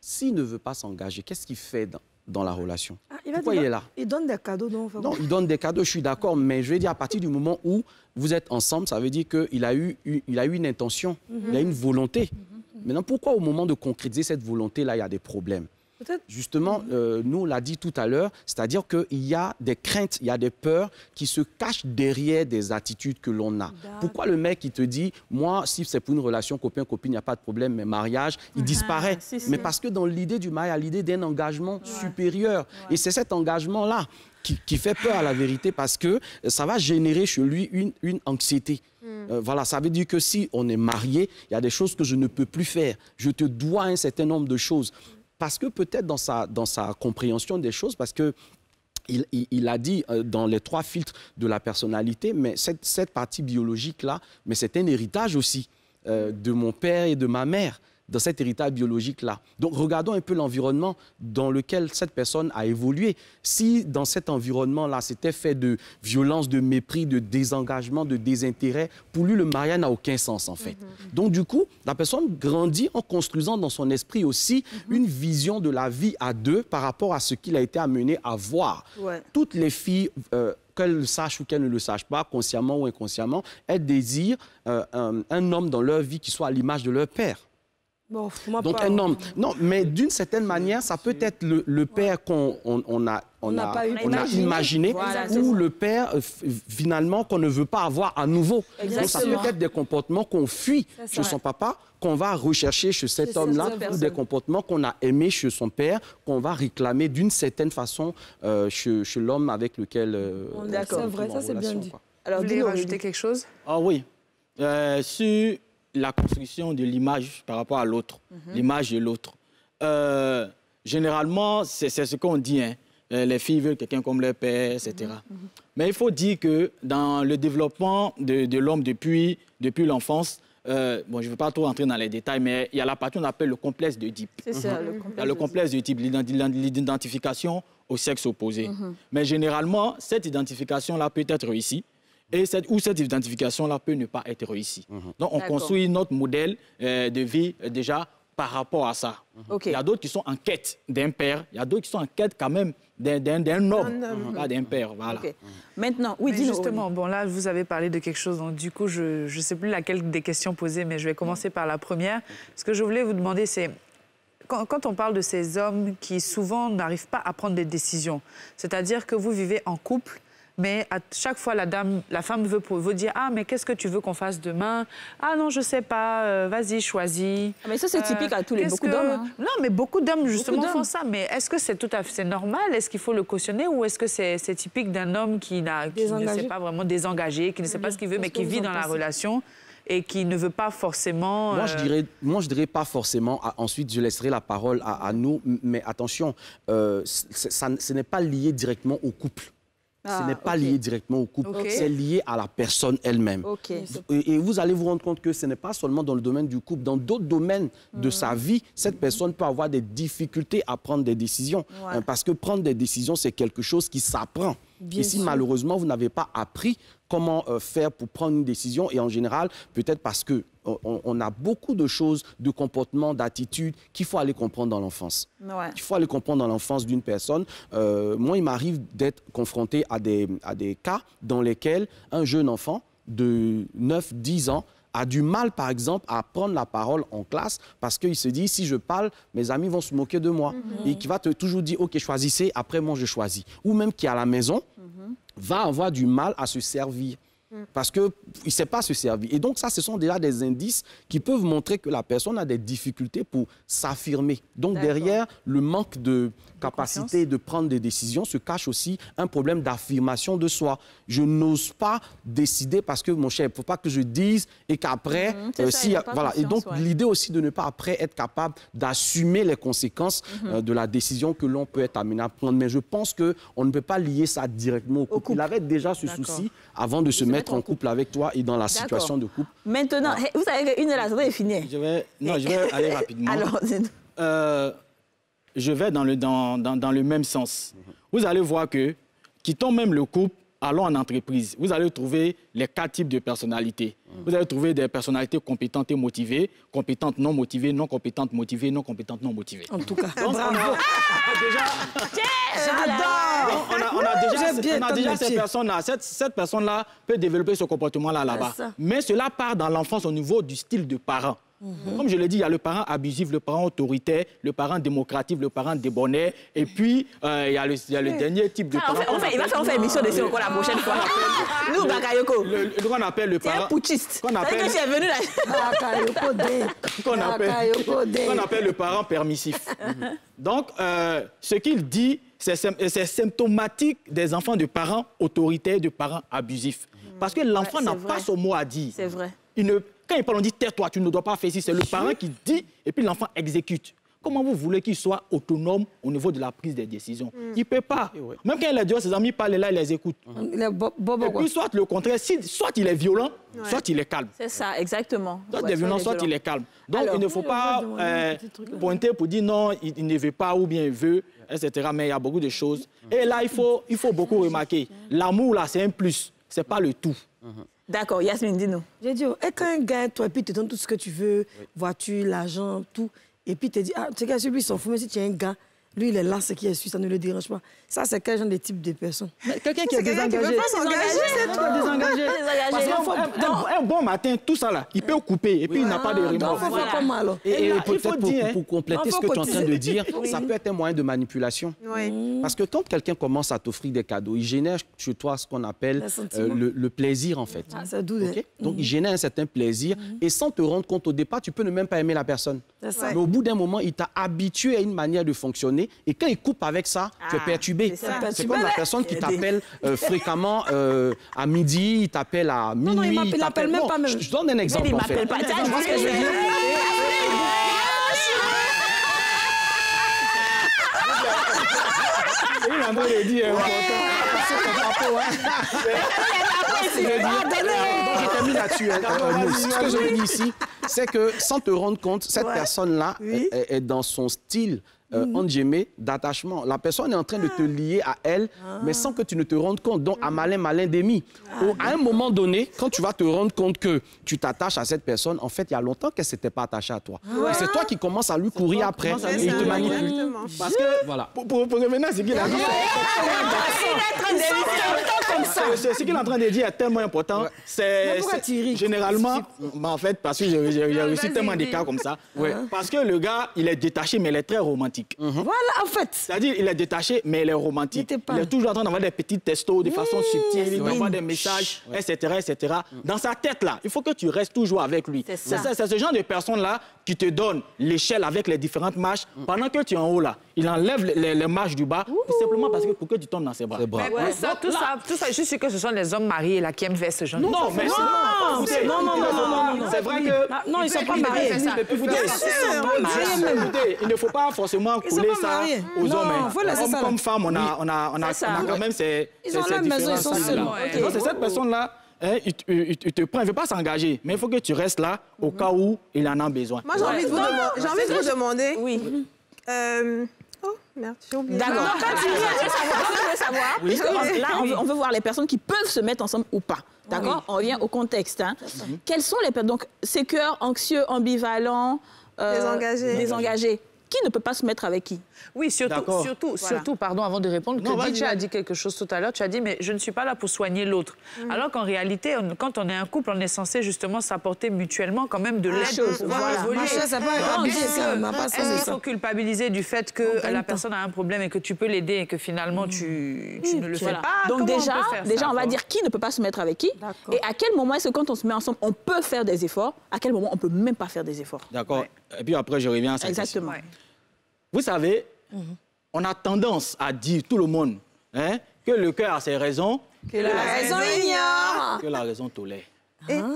Speaker 8: S'il ne veut pas s'engager, qu'est-ce qu'il fait dans la relation? Pourquoi il est là?
Speaker 2: Il donne des cadeaux, non?
Speaker 8: Non, il donne des cadeaux, je suis d'accord, mais je vais dire à partir du moment où vous êtes ensemble, ça veut dire qu'il a eu une intention, il a une volonté. Maintenant, pourquoi au moment de concrétiser cette volonté-là, il y a des problèmes? Justement, nous, on l'a dit tout à l'heure, c'est-à-dire qu'il y a des craintes, il y a des peurs qui se cachent derrière des attitudes que l'on a. Pourquoi le mec, il te dit, moi, si c'est pour une relation copain-copine, il n'y a pas de problème, mais mariage, il disparaît. Mais parce que dans l'idée du mariage, il y a l'idée d'un engagement supérieur. Et c'est cet engagement-là qui fait peur à la vérité parce que ça va générer chez lui une anxiété. Voilà, ça veut dire que si on est marié, il y a des choses que je ne peux plus faire. Je te dois un certain nombre de choses. Parce que peut-être dans sa compréhension des choses, parce que il a dit dans les 3 filtres de la personnalité, mais cette partie biologique-là, mais c'est un héritage aussi de mon père et de ma mère, dans cet héritage biologique-là. Donc, regardons un peu l'environnement dans lequel cette personne a évolué. Si dans cet environnement-là, c'était fait de violence, de mépris, de désengagement, de désintérêt, pour lui, le mariage n'a aucun sens, en fait. Donc, du coup, la personne grandit en construisant dans son esprit aussi une vision de la vie à deux par rapport à ce qu'il a été amené à voir. Toutes les filles... qu'elles le sachent ou qu'elles ne le sachent pas, consciemment ou inconsciemment, elles désirent un homme dans leur vie qui soit à l'image de leur père.
Speaker 2: Bon,
Speaker 8: donc un homme. Non, mais d'une certaine manière, ça peut être le père qu'on a imaginé voilà, ou le père finalement qu'on ne veut pas avoir à nouveau. Exactement. Donc ça peut être des comportements qu'on fuit chez son papa, qu'on va rechercher chez cet homme-là, ou des comportements qu'on a aimés chez son père, qu'on va réclamer d'une certaine façon chez l'homme avec lequel
Speaker 2: D'accord, c'est vrai, ça c'est bien dit.
Speaker 3: Alors, vous voulez rajouter quelque chose?
Speaker 7: Ah oui. Sur la construction de l'image par rapport à l'autre, l'image de l'autre. Généralement, c'est ce qu'on dit, hein. Les filles veulent quelqu'un comme leur père, etc. Mais il faut dire que dans le développement de l'homme depuis l'enfance, bon, je ne veux pas trop rentrer dans les détails, mais il y a la partie qu'on appelle le complexe d'Oedipe. C'est ça, le complexe d'Oedipe, l'identification au sexe opposé. Mais généralement, cette identification-là peut être réussie. Et cette identification-là peut ne pas être réussie. Donc, on construit notre modèle de vie déjà par rapport à ça. Il y a d'autres qui sont en quête d'un père, il y a d'autres qui sont en quête quand même d'un homme, pas d'un père. Voilà.
Speaker 1: Maintenant, oui, dis-nous.
Speaker 3: Justement, bon, là, vous avez parlé de quelque chose, donc du coup, je ne sais plus laquelle des questions posées, mais je vais commencer par la première. Ce que je voulais vous demander, c'est... Quand on parle de ces hommes qui souvent n'arrivent pas à prendre des décisions, c'est-à-dire que vous vivez en couple, mais à chaque fois, la femme veut vous dire « Ah, mais qu'est-ce que tu veux qu'on fasse demain? Ah non, je sais pas, vas-y, choisis. »
Speaker 1: Mais ça, c'est typique à beaucoup d'hommes. Hein.
Speaker 3: Non, mais beaucoup d'hommes, justement, font ça. Mais est-ce que c'est tout à fait normal? Est-ce qu'il faut le cautionner? Ou est-ce que c'est typique d'un homme qui ne sait pas vraiment désengagé, qui ne sait pas ce qu'il veut, mais qui vit dans la relation et qui ne veut pas forcément...
Speaker 8: Moi, je dirais pas forcément. Ensuite, je laisserai la parole à nous. Mais attention, ce n'est pas lié directement au couple. Ce n'est pas lié directement au couple, c'est lié à la personne elle-même. Et vous allez vous rendre compte que ce n'est pas seulement dans le domaine du couple, dans d'autres domaines de sa vie, cette personne peut avoir des difficultés à prendre des décisions. Parce que prendre des décisions, c'est quelque chose qui s'apprend. Et si malheureusement, vous n'avez pas appris comment faire pour prendre une décision, et en général, peut-être parce que on a beaucoup de choses, de comportements, d'attitudes qu'il faut aller comprendre dans l'enfance. Il faut aller comprendre dans l'enfance d'une personne. Moi, il m'arrive d'être confronté à des cas dans lesquels un jeune enfant de 9-10 ans a du mal, par exemple, à prendre la parole en classe parce qu'il se dit, si je parle, mes amis vont se moquer de moi. Et qui va toujours dire, OK, choisissez, après moi, je choisis. Ou même qui, à la maison, va avoir du mal à se servir. Parce qu'il ne sait pas se servir. Et donc ça, ce sont déjà des indices qui peuvent montrer que la personne a des difficultés pour s'affirmer. Donc derrière le manque de capacité de prendre des décisions se cache aussi un problème d'affirmation de soi. Je n'ose pas décider parce que, mon cher, il ne faut pas que je dise et qu'après... voilà. Et donc l'idée aussi de ne pas après être capable d'assumer les conséquences de la décision que l'on peut être amené à prendre. Mais je pense qu'on ne peut pas lier ça directement au couple. Il avait déjà ce souci avant de se mettre mettre en couple avec toi et dans la situation de couple.
Speaker 1: Maintenant, vous savez qu'une relation est finie.
Speaker 7: Je vais aller rapidement.
Speaker 1: Alors,
Speaker 7: je vais dans le même sens. Vous allez voir que, quittons même le couple, allons en entreprise. Vous allez trouver les 4 types de personnalités. Vous allez trouver des personnalités compétentes et motivées, compétentes non motivées, non compétentes motivées, non compétentes non motivées.
Speaker 2: En tout cas,
Speaker 7: donc,
Speaker 2: bravo.
Speaker 7: On a déjà ces personnes-là. Cette personne-là peut développer ce comportement-là là-bas. Mais cela part dans l'enfance au niveau du style de parent. Comme je l'ai dit, il y a le parent abusif, le parent autoritaire, le parent démocratique, le parent débonnaire, et puis il y a le dernier type de parent.
Speaker 1: Il va faire émission de encore la prochaine fois. Nous, Bakayoko.
Speaker 7: Le qu'on appelle le parent.
Speaker 1: C'est un putschiste.
Speaker 7: Qu'on appelle le parent permissif. Donc, ce qu'il dit, c'est symptomatique des enfants de parents autoritaires, de parents abusifs. Parce que l'enfant n'a pas son mot à dire.
Speaker 1: C'est vrai.
Speaker 7: Quand il parle, on dit « tais-toi, tu ne dois pas faire ci ». C'est le parent qui dit et puis l'enfant exécute. Comment vous voulez qu'il soit autonome au niveau de la prise des décisions? Il ne peut pas. Même quand il est dehors, ses amis parlent là, il les écoute. Et puis soit le contraire, soit il est violent, soit il est calme.
Speaker 1: C'est ça, exactement.
Speaker 7: Soit il est violent, soit il est calme. Donc il ne faut pas pointer pour dire non, il ne veut pas ou bien il veut, etc. Mais il y a beaucoup de choses. Et là, il faut beaucoup remarquer. L'amour, là, c'est un plus, ce n'est pas le tout.
Speaker 1: D'accord, Yasmine, dis-nous.
Speaker 2: J'ai dit, et quand un gars, toi, et puis te donne tout ce que tu veux, voiture, l'argent, tout, et puis te dit, ah, tu sais, lui, il s'en fout, mais si tu es un gars, lui, il est là, ce qui est sûr, ça ne le dérange pas. Ça, c'est quel genre de type de personne?
Speaker 7: Quelqu'un qui est désengagé.
Speaker 2: C'est toi, désengagé.
Speaker 7: Un bon matin, tout ça là, il peut couper et puis il n'a pas de remords.
Speaker 8: Et peut-être pour compléter ce que tu es en train de dire, ça peut être un moyen de manipulation. Parce que quand quelqu'un commence à t'offrir des cadeaux, il génère chez toi ce qu'on appelle le plaisir, en fait. Donc, il génère un certain plaisir et sans te rendre compte au départ, tu peux ne même pas aimer la personne. Mais au bout d'un moment, il t'a habitué à une manière de fonctionner et quand il coupe avec ça, tu es perturbé. C'est comme la personne qui t'appelle fréquemment à midi, il t'appelle à minuit.
Speaker 2: Non, il m'appelle même pas.
Speaker 8: Je donne un exemple, en fait.
Speaker 1: Il m'appelle pas. Tu vois ce que je veux dire?
Speaker 7: Il a mal dit.
Speaker 8: Je termine là-dessus. Ce que je veux dire ici, c'est que sans te rendre compte, cette personne-là est dans son style d'attachement. La personne est en train de te lier à elle, mais sans que tu ne te rendes compte. Donc, à malin d'ennemi. À un moment donné, quand tu vas te rendre compte que tu t'attaches à cette personne, en fait, il y a longtemps qu'elle ne s'était pas attachée à toi. Et c'est toi qui commences à lui courir après et il te manipule.
Speaker 7: Parce que, voilà. Pour revenir à ce qu'il a dit, ce qu'il est en train de dire est tellement important. C'est généralement, en fait, parce que j'ai reçu tellement de cas comme ça. Parce que le gars, il est détaché, mais il est très romantique.
Speaker 2: Voilà, en fait.
Speaker 7: C'est-à-dire, il est détaché, mais il est romantique. Il est toujours en train d'avoir des petits textos de façon subtile, il envoie des messages, etc., etc. Dans sa tête, là, il faut que tu restes toujours avec lui. C'est ce genre de personne-là qui te donne l'échelle avec les différentes marches. Pendant que tu es en haut, là, il enlève les marches du bas, simplement parce que pour que tu tombes dans ses bras.
Speaker 3: Tout ça, je suis sûr que ce sont les hommes mariés là, qui aiment faire ce genre de choses.
Speaker 7: Non, mais non. C'est vrai que...
Speaker 2: Non, ils ne sont pas mariés.
Speaker 7: Écoutez, il ne faut pas forcément couler ça aux hommes. Comme femme, on a quand même ces différences-là. Donc, c'est cette personne-là, il te prend, il ne veut pas s'engager, mais il faut que tu restes là au cas où il en a besoin.
Speaker 4: Moi, j'ai envie de vous demander... Oui. Oh, merde, j'ai oublié.
Speaker 1: D'accord. Je veux savoir. Oui. Là, on veut voir les personnes qui peuvent se mettre ensemble ou pas. D'accord? On revient au contexte. Quels sont les personnes? Donc, sécure, anxieux, ambivalent, désengagé. Qui ne peut pas se mettre avec qui?
Speaker 3: Oui, surtout, pardon, avant de répondre, tu as dit quelque chose tout à l'heure, tu as dit, mais je ne suis pas là pour soigner l'autre. Alors qu'en réalité, quand on est un couple, on est censé justement s'apporter mutuellement quand même de l'aide pour pouvoir évoluer. Est-ce qu'il faut culpabiliser du fait que la personne a un problème et que tu peux l'aider et que finalement tu ne le fais pas?
Speaker 1: Donc déjà, on va dire qui ne peut pas se mettre avec qui et à quel moment est-ce que quand on se met ensemble, on peut faire des efforts, à quel moment on ne peut même pas faire des efforts.
Speaker 7: D'accord. Et puis après, je reviens à ça.
Speaker 1: Exactement.
Speaker 7: Vous savez, on a tendance à dire, tout le monde, que le cœur a ses raisons.
Speaker 2: Que la raison ignore.
Speaker 7: Que la raison tolère.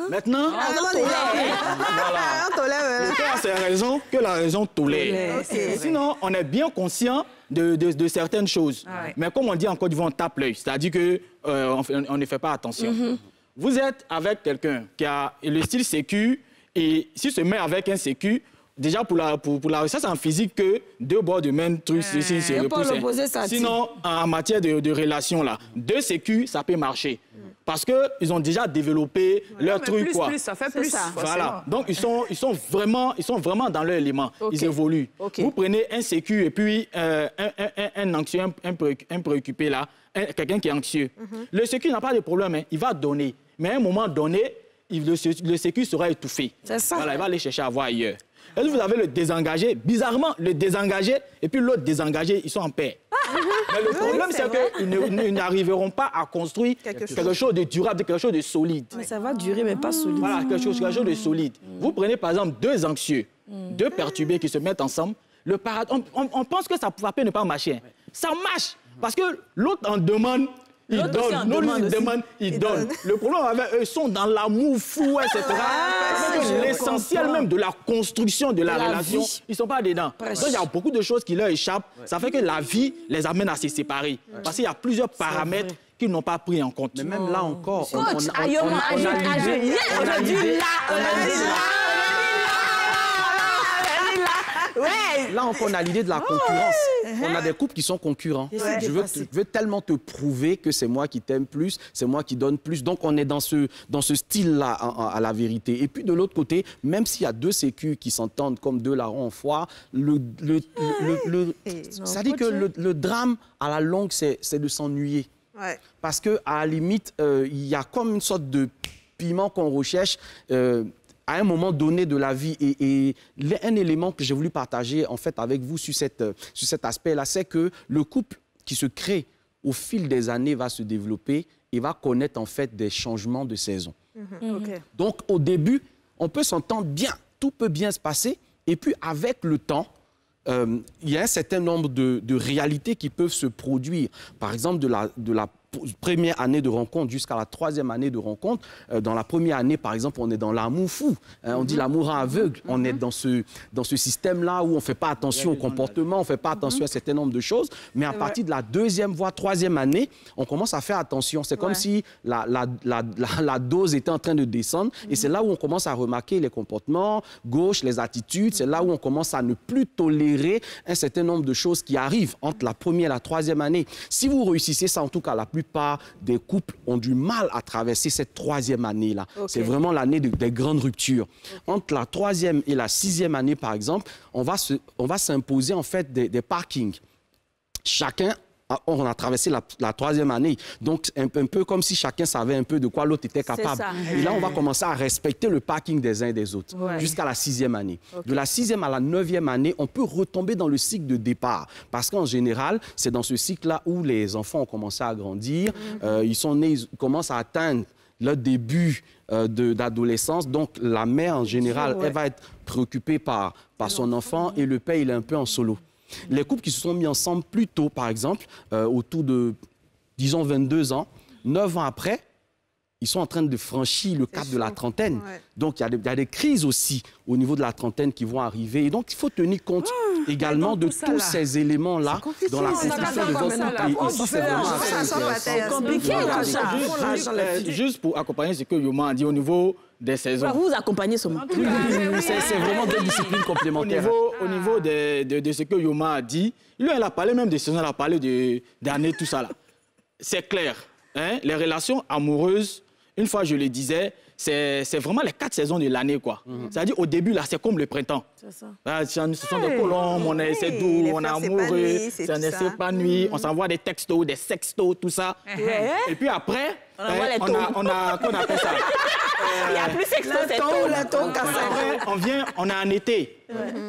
Speaker 7: Maintenant, le cœur a ses raisons, que la raison tolère. Sinon, on est bien conscient de certaines choses. Mais comme on dit en Côte d'Ivoire, on tape l'œil. C'est-à-dire qu'on ne fait pas attention. vous êtes avec quelqu'un qui a le style sécu, et s'il se met avec un sécu, déjà, pour la ça, c'est en physique que deux bords de même truc, ceci, se repoussent. Sinon, en matière de relations, là, deux sécus, ça peut marcher. Parce qu'ils ont déjà développé leur truc, quoi.
Speaker 3: Plus, ça fait plus. Ça.
Speaker 7: Voilà. Donc, ils sont vraiment dans leur élément. Ils évoluent. Vous prenez un sécu et puis un anxieux, un préoccupé, là, quelqu'un qui est anxieux. Le sécu n'a pas de problème, hein. Il va donner. Mais à un moment donné, le sécu sera étouffé. C'est ça. Voilà, il va aller chercher à voir ailleurs. Et vous avez le désengagé, bizarrement, le désengagé et puis l'autre désengagé, ils sont en paix. Mais le problème, c'est qu'ils n'arriveront pas à construire quelque chose de durable, quelque chose de solide.
Speaker 2: Mais ça va durer, mais pas solide.
Speaker 7: Voilà, quelque chose de solide. Vous prenez par exemple deux anxieux, deux perturbés qui se mettent ensemble, on pense que ça peut ne pas marcher. Ça marche, parce que l'autre en demande. Ils donnent, ils donnent. Le problème avec eux, ils sont dans l'amour fou, etc. L'essentiel même de la construction de la relation, ils ne sont pas dedans. Donc, il y a beaucoup de choses qui leur échappent. Ça fait que la vie les amène à se séparer. Parce qu'il y a plusieurs paramètres qu'ils n'ont pas pris en compte.
Speaker 8: Mais même là encore, Là, on a l'idée de la concurrence. On a des couples qui sont concurrents. Je veux tellement te prouver que c'est moi qui t'aime plus, c'est moi qui donne plus. Donc, on est dans ce style-là, à la vérité. Et puis, de l'autre côté, même s'il y a deux sécus qui s'entendent comme deux larrons en foire, ça dit que le drame, à la longue, c'est de s'ennuyer. Parce qu'à la limite, il y a comme une sorte de piment qu'on recherche à un moment donné de la vie. Et un élément que j'ai voulu partager en fait avec vous sur cet aspect-là, c'est que le couple qui se crée au fil des années va se développer et va connaître en fait des changements de saison. Donc au début, on peut s'entendre bien, tout peut bien se passer, et puis avec le temps, il y a un certain nombre de réalités qui peuvent se produire. Par exemple, de la première année de rencontre jusqu'à la troisième année de rencontre. Dans la première année, par exemple, on est dans l'amour fou. On dit l'amour aveugle. On est dans ce système-là où on ne fait pas attention au comportement, on ne fait pas attention à un certain nombre de choses. Mais à partir de la deuxième, voire troisième année, on commence à faire attention. C'est comme si la dose était en train de descendre. Et c'est là où on commence à remarquer les comportements gauches, les attitudes. C'est là où on commence à ne plus tolérer un certain nombre de choses qui arrivent entre la première et la troisième année. Si vous réussissez ça, en tout cas, la plupart des couples ont du mal à traverser cette troisième année-là. C'est vraiment l'année des grandes ruptures. Entre la troisième et la sixième année, par exemple, on va s'imposer en fait des parkings. Chacun, on a traversé la troisième année. Donc, un peu comme si chacun savait un peu de quoi l'autre était capable. Et là, on va commencer à respecter le parking des uns et des autres jusqu'à la sixième année. De la sixième à la neuvième année, on peut retomber dans le cycle de départ. Parce qu'en général, c'est dans ce cycle-là où les enfants ont commencé à grandir. Ils sont nés, ils commencent à atteindre le début d'adolescence. Donc, la mère, en général, elle va être préoccupée par son enfant et le père, il est un peu en solo. Les couples qui se sont mis ensemble plus tôt, par exemple, autour de, disons, 22 ans, 9 ans après, ils sont en train de franchir le cap de la trentaine. Donc, il y a des crises aussi au niveau de la trentaine qui vont arriver. Et donc, il faut tenir compte également de tous ces éléments-là dans la construction de votre couple.
Speaker 7: Juste pour accompagner ce que Yoma a dit au niveau des saisons.
Speaker 1: Vous accompagnez ce moment.
Speaker 8: C'est vraiment deux disciplines complémentaires.
Speaker 7: Au niveau de ce que Yoma a dit, lui, elle a parlé même des saisons, elle a parlé d'années, tout ça là. C'est clair. Hein? Les relations amoureuses, une fois je le disais, c'est vraiment les 4 saisons de l'année, quoi. C'est-à-dire, au début, là, c'est comme le printemps. C'est ça. Ce sont des colombes, on est doux, on est amoureux, ça ne s'épanouit, on s'envoie des textos, des sextos, tout ça. Et puis après, on a qu'on appelle ça.
Speaker 1: Il n'y a plus sexto, c'est tout.
Speaker 7: On est en été.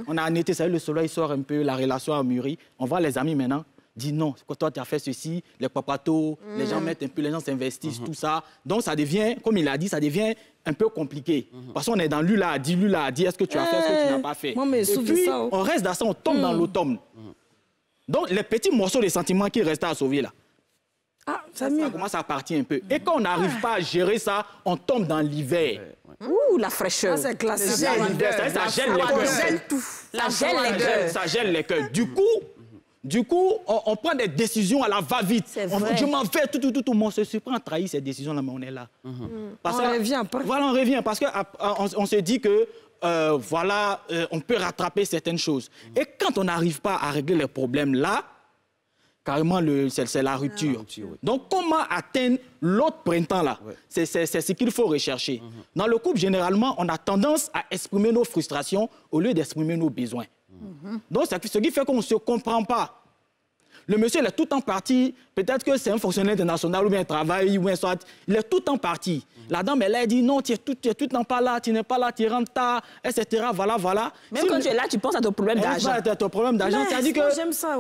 Speaker 7: On est en été, ça veut dire le soleil sort un peu, la relation a mûri. On voit les amis maintenant. Dit non, toi tu as fait ceci, les papatos, les gens mettent un peu, les gens s'investissent, tout ça. Donc ça devient, comme il a dit, ça devient un peu compliqué. Parce qu'on est dans lui là a dit, est-ce que tu as fait, est-ce que tu n'as pas fait. Et puis on reste dans ça, on tombe dans l'automne. Donc les petits morceaux de sentiments qui restent à sauver là, ça commence à partir un peu. Et quand on n'arrive pas à gérer ça, on tombe dans l'hiver.
Speaker 1: Ouh, la fraîcheur.
Speaker 2: C'est classique.
Speaker 7: Ça gèle les cœurs.
Speaker 1: Ça gèle les cœurs.
Speaker 7: Ça gèle les cœurs. Du coup, Du coup, on prend des décisions à la va-vite. Je m'en vais, tout. On se surprend à trahir ces décisions-là, mais on est là.
Speaker 2: Parce on revient après.
Speaker 7: Voilà, on revient, parce qu'on se dit que, on peut rattraper certaines choses. Et quand on n'arrive pas à régler les problèmes là, carrément, c'est la rupture. Donc, comment atteindre l'autre printemps-là? C'est ce qu'il faut rechercher. Dans le couple, généralement, on a tendance à exprimer nos frustrations au lieu d'exprimer nos besoins. Donc, ce qui fait qu'on ne se comprend pas. Le monsieur, il est tout le temps parti. Peut-être que c'est un fonctionnaire international ou bien un travail, ou bien soit. Il est tout le temps parti. La dame, elle a dit non, tu es tout le temps pas là, tu n'es pas là, tu rentres tard, etc. Voilà.
Speaker 1: Même quand tu es là, tu penses à ton problème d'argent.
Speaker 7: Ton problème d'argent, c'est-à-dire que.
Speaker 2: J'aime ça,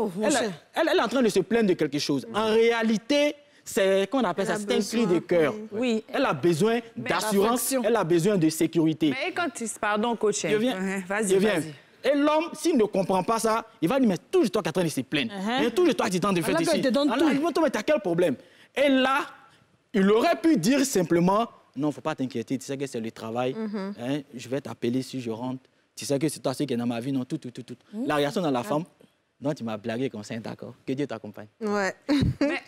Speaker 7: elle est en train de se plaindre de quelque chose. En réalité, c'est qu'on appelle ça, c'est un cri de cœur.
Speaker 1: Oui.
Speaker 7: Elle a besoin d'assurance, elle a besoin de sécurité.
Speaker 3: Mais quand pardon, coach.
Speaker 7: Vas-y. Et l'homme, s'il ne comprend pas ça, il va dire, mais toujours toi qui es en train de se plaindre. Mais toujours toi qui es en train de faire ici. Il va t'as quel problème? Et là, il aurait pu dire simplement, non, il ne faut pas t'inquiéter, tu sais que c'est le travail. Je vais t'appeler si je rentre. Tu sais que c'est toi qui es dans ma vie, non, tout. La réaction dans la femme, non, tu m'as blagué comme ça, d'accord. Que Dieu t'accompagne.
Speaker 4: Ouais.
Speaker 3: Mais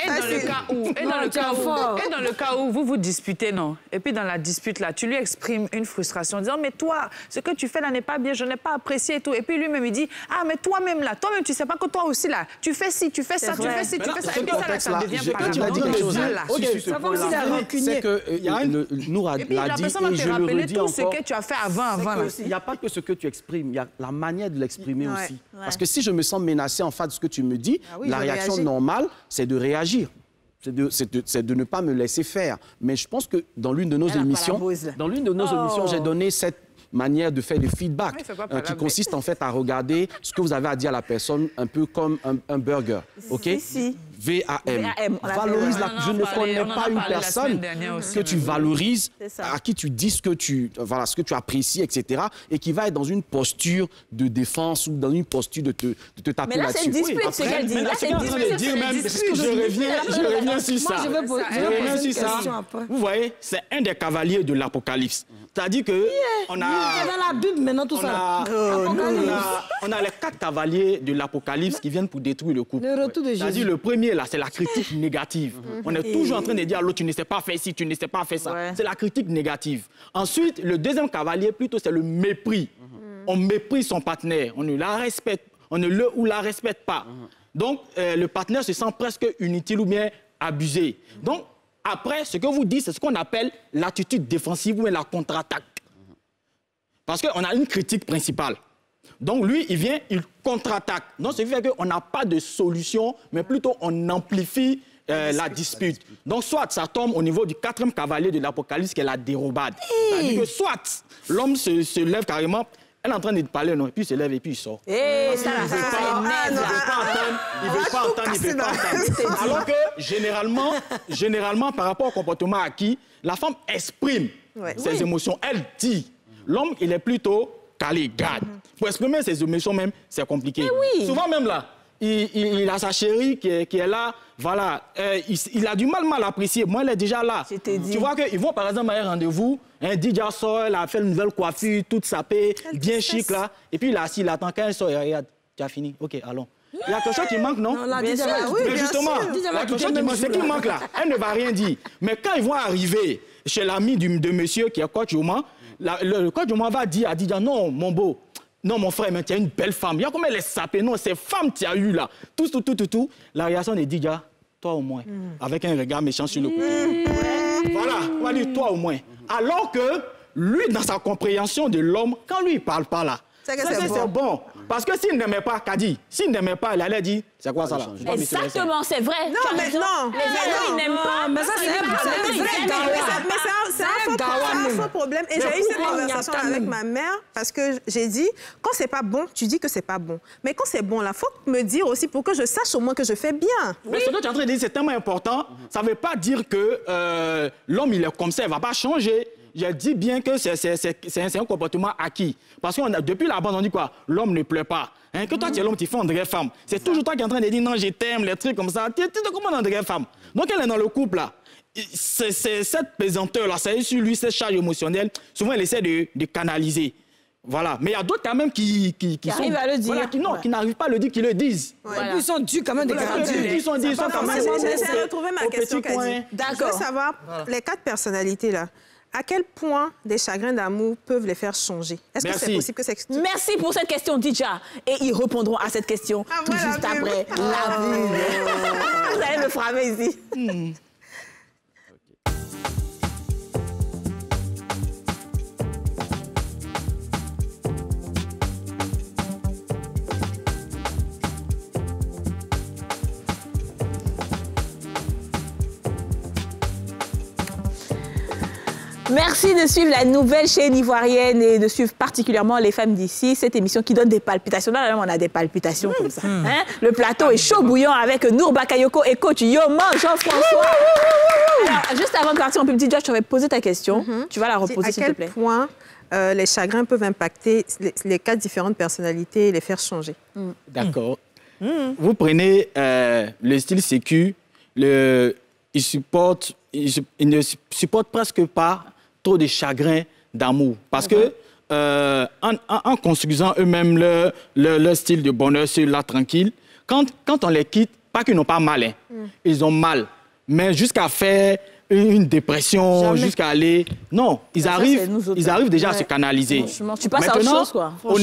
Speaker 3: dans le cas où vous vous disputez, non. Et puis dans la dispute, là, tu lui exprimes une frustration en disant, mais toi, ce que tu fais là n'est pas bien, je n'ai pas apprécié et tout. Et puis lui-même, il dit, ah, mais toi-même là, toi-même, tu sais pas que toi aussi là, tu fais ci, tu fais ça, tu fais ci, tu fais ça. Et puis ça devient pas
Speaker 8: tu m'as dit quelque chose. C'est que Noura l'a dit et je le redis encore.
Speaker 3: Tout ce que tu as fait avant.
Speaker 8: Il n'y a pas que ce que tu exprimes, il y a la manière de l'exprimer aussi. Parce que si je me sens menacé en face de ce que tu me dis, la réaction normale, c'est de réagir. C'est de ne pas me laisser faire. Mais je pense que dans l'une de nos émissions, j'ai donné cette manière de faire du feedback qui consiste en fait à regarder ce que vous avez à dire à la personne un peu comme un burger. OK? VAM. Valorise je ne connais pas une personne que tu valorises, à qui tu dis ce que tu apprécies, etc. et qui va être dans une posture de défense ou dans une posture de te taper là-dessus.
Speaker 1: Mais là, c'est une dispute, c'est qu'elle dit. Là, c'est une dispute.
Speaker 7: Je reviens sur ça.
Speaker 2: Moi, je vais poser une question après.
Speaker 7: Vous voyez, c'est un des cavaliers de l'Apocalypse. C'est-à-dire que on a...
Speaker 2: C'est dans la Bible maintenant, tout ça.
Speaker 7: On a les 4 cavaliers de l'Apocalypse qui viennent pour détruire le couple.
Speaker 2: Le retour de Jésus.
Speaker 7: C'est-à-dire le premier, là, c'est la critique négative. On est toujours en train de dire à l'autre, tu ne sais pas faire ci, tu ne sais pas faire ça. C'est la critique négative. Ensuite, le deuxième cavalier, plutôt, c'est le mépris. On méprise son partenaire. On ne la respecte. On ne le ou la respecte pas. Donc, le partenaire se sent presque inutile ou bien abusé. Donc, après, ce que vous dites, c'est ce qu'on appelle l'attitude défensive ou la contre-attaque. Parce qu'on a une critique principale. Donc, lui, il vient, il contre-attaque. Donc, ce qui fait qu'on n'a pas de solution, mais plutôt on amplifie la dispute. Donc, soit ça tombe au niveau du 4e cavalier de l'Apocalypse, qui est la dérobade. C'est-à-dire que soit l'homme se lève carrément, elle est en train de parler, non, et puis il se lève et puis il sort.
Speaker 1: Il ne veut
Speaker 7: pas entendre. Alors que, généralement, par rapport au comportement acquis, la femme exprime ses émotions. Elle dit. L'homme, il est plutôt calé, garde. Pour exprimer ses émotions même, c'est compliqué. Souvent même là, il a sa chérie qui est là, voilà. Il a du mal à apprécier. Moi, elle est déjà là. Tu vois qu'ils vont par exemple à un rendez-vous, DJ sort, elle a fait une nouvelle coiffure, toute sapée, bien chic là. Et puis il est assis, il attend quand elle sort, il regarde, tu as fini, ok, allons. Il y a quelque chose qui manque, non?
Speaker 2: Mais
Speaker 7: justement, la quelque chose qui manque, ce qui manque là, elle ne va rien dire. Mais quand ils vont arriver chez l'ami de monsieur qui est coach Oman, le coach Oman va dire à Didier, non, mon beau, non, mon frère, mais tu as une belle femme. Il y a combien elle est sapée? Non, c'est femme que tu as eu là. Tout. La réaction de Didier, toi au moins, avec un regard méchant sur le côté. Voilà, on va dire toi au moins. Alors que lui, dans sa compréhension de l'homme, quand lui, il ne parle pas là, c'est bon. Parce que s'il n'aimait pas Kadi, s'il n'aimait pas, elle allait dire, c'est quoi ça là?
Speaker 1: Exactement, c'est vrai.
Speaker 4: Non, mais non.
Speaker 1: Les gens, ils n'aiment pas.
Speaker 2: Mais ça,
Speaker 4: c'est un faux problème. Et j'ai eu cette conversation avec ma mère parce que j'ai dit, quand c'est pas bon, tu dis que c'est pas bon. Mais quand c'est bon, là, faut me dire aussi pour que je sache au moins que je fais bien.
Speaker 7: Mais ce que tu es en train de dire, c'est tellement important. Ça ne veut pas dire que l'homme, il est comme ça, il ne va pas changer. Je dis bien que c'est un comportement acquis. Parce que depuis la base, on dit quoi? L'homme ne pleure pas. Hein? Que toi, tu es l'homme, tu fais une vraie femme. C'est toujours toi qui es en train de dire non, je t'aime, les trucs comme ça. Tu te commandes une vraie femme. Donc, elle est dans le couple, là. C'est cette pesanteur-là, ça est sur lui, cette charge émotionnelle. Souvent, elle essaie de canaliser. Voilà, mais il y a d'autres quand même qui
Speaker 1: arrivent à le dire.
Speaker 7: Voilà, qui n'arrivent pas à le dire, qui le disent.
Speaker 2: Voilà. Ils sont dus quand même des garanties.
Speaker 7: Ils sont quand même...
Speaker 4: J'ai retrouvé ma question, Kadi. Je veux savoir, les 4 personnalités-là, à quel point des chagrins d'amour peuvent les faire changer? Est-ce que c'est possible que c'est...
Speaker 1: Merci pour cette question, Dija. Et ils répondront à cette question tout juste après la pub. Vous allez me frapper ici. Merci de suivre la nouvelle chaîne ivoirienne et de suivre particulièrement les femmes d'ici. Cette émission qui donne des palpitations. Là, on a des palpitations comme ça. Hein? Le plateau est chaud bouillant avec Nour Bakayoko et coach Yoma Jean-François. Alors, juste avant de partir en public, Josh, tu vas poser ta question. Tu vas la reposer, s'il te plaît.
Speaker 4: À quel point les chagrins peuvent impacter les 4 différentes personnalités et les faire changer?
Speaker 7: D'accord. Vous prenez le style sécu, il ne supporte presque pas trop de chagrin d'amour. Parce que en construisant eux-mêmes leur style de bonheur, celui-là tranquille, quand on les quitte, pas qu'ils n'ont pas mal, hein, ils ont mal, mais jusqu'à faire une dépression, jusqu'à aller... Non, ils arrivent déjà à se canaliser.
Speaker 1: Tu passes à autre chose, quoi.
Speaker 7: Au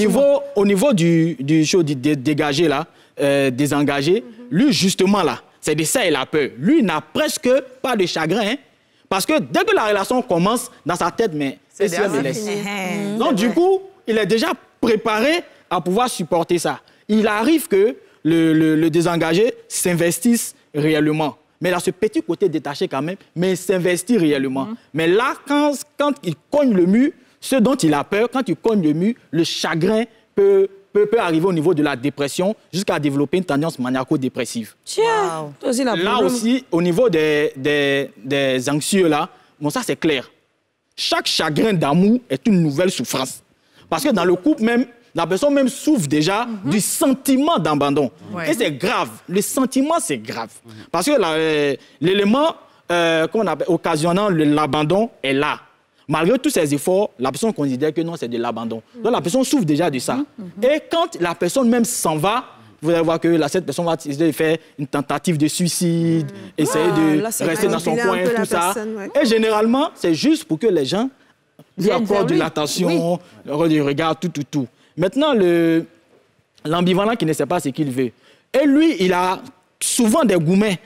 Speaker 7: niveau du show dégagé, là, désengagé, lui, justement, là, c'est de ça il a peur. Lui, il n'a presque pas de chagrin, hein, parce que dès que la relation commence, dans sa tête, mais c'est me laisse. Donc, du coup, il est déjà préparé à pouvoir supporter ça. Il arrive que le désengagé s'investisse réellement. Mais il a ce petit côté détaché quand même, mais il s'investit réellement. Mais là, quand il cogne le mur, ce dont il a peur, quand il cogne le mur, le chagrin peut arriver au niveau de la dépression jusqu'à développer une tendance maniaco-dépressive.
Speaker 2: Tiens,
Speaker 7: là aussi, au niveau des anxieux, là, bon, ça c'est clair. Chaque chagrin d'amour est une nouvelle souffrance. Parce que dans le couple même, la personne même souffre déjà du sentiment d'abandon. Et c'est grave. Le sentiment, c'est grave. Parce que l'élément occasionnant l'abandon est là. Malgré tous ces efforts, la personne considère que non, c'est de l'abandon. Donc la personne souffre déjà de ça. Et quand la personne même s'en va, vous allez voir que cette personne va essayer de faire une tentative de suicide, essayer de rester dans son coin, tout ça. Et généralement, c'est juste pour que les gens lui accordent de l'attention, le regard, tout. Maintenant, l'ambivalent qui ne sait pas ce qu'il veut. Et lui, il a souvent des gourmets.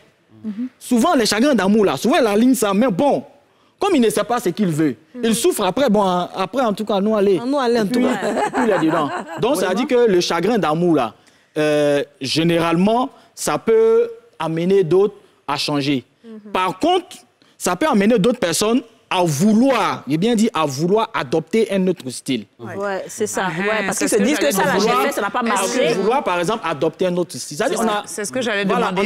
Speaker 7: Souvent, les chagrins d'amour, là, souvent, il aligne ça, mais bon, comme il ne sait pas ce qu'il veut, il souffre après, bon, après, en tout cas, nous aller.
Speaker 2: Nous aller, en tout cas.
Speaker 7: Puis il est dedans. Donc, ça dit que le chagrin d'amour, là, généralement, ça peut amener d'autres à changer. Par contre, ça peut amener d'autres personnes à vouloir, j'ai bien dit, à vouloir adopter un autre style.
Speaker 1: Ouais, c'est ça. Parce qu'ils se disent que ça, là, j'ai fait, ça n'a pas marché.
Speaker 7: Vouloir, par exemple, adopter un autre style.
Speaker 3: C'est ce que j'allais demander.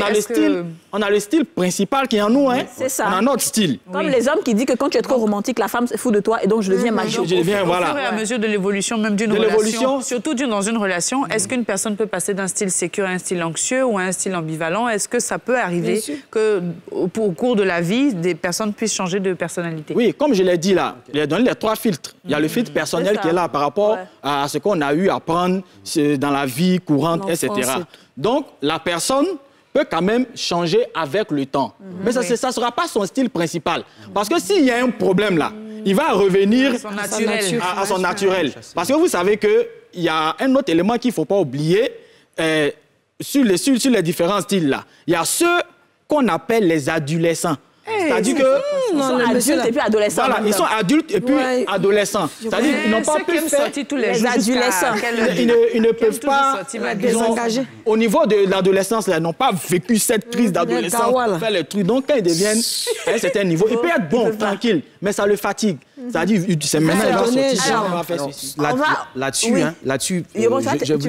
Speaker 7: On a le style principal qui est en nous, hein.
Speaker 1: C'est ça.
Speaker 7: On a notre style.
Speaker 1: Comme les hommes qui disent que quand tu es trop romantique, la femme se fout de toi et donc je deviens macho.
Speaker 3: Au fur et à mesure de l'évolution même d'une relation, surtout dans une relation, est-ce qu'une personne peut passer d'un style sécure à un style anxieux ou à un style ambivalent? Est-ce que ça peut arriver qu'au cours de la vie, des personnes puissent changer de personnalité?
Speaker 7: Oui, comme je l'ai dit là, il a donné les 3 filtres. Il y a le filtre personnel qui est là par rapport à ce qu'on a eu à prendre dans la vie courante, etc. Donc, la personne peut quand même changer avec le temps. Mais ça ne sera pas son style principal. Parce que s'il y a un problème là, il va revenir à son naturel. Parce que vous savez qu'il y a un autre élément qu'il ne faut pas oublier sur les différents styles là. Il y a ceux qu'on appelle les adolescents. C'est-à-dire que
Speaker 1: ils sont adultes et puis adolescents.
Speaker 7: Voilà, ils sont adultes et puis adolescents. C'est-à-dire qu'ils n'ont pas pu faire
Speaker 3: tous les
Speaker 1: adolescents.
Speaker 7: Ils ne peuvent pas désengager. Au niveau de l'adolescence, ils n'ont pas vécu cette crise d'adolescence, faire les trucs. Donc quand ils deviennent à un certain niveau, il peut être bon, tranquille, mais ça le fatigue. C'est-à-dire, c'est maintenant il va sortir.
Speaker 8: Là-dessus,
Speaker 1: tu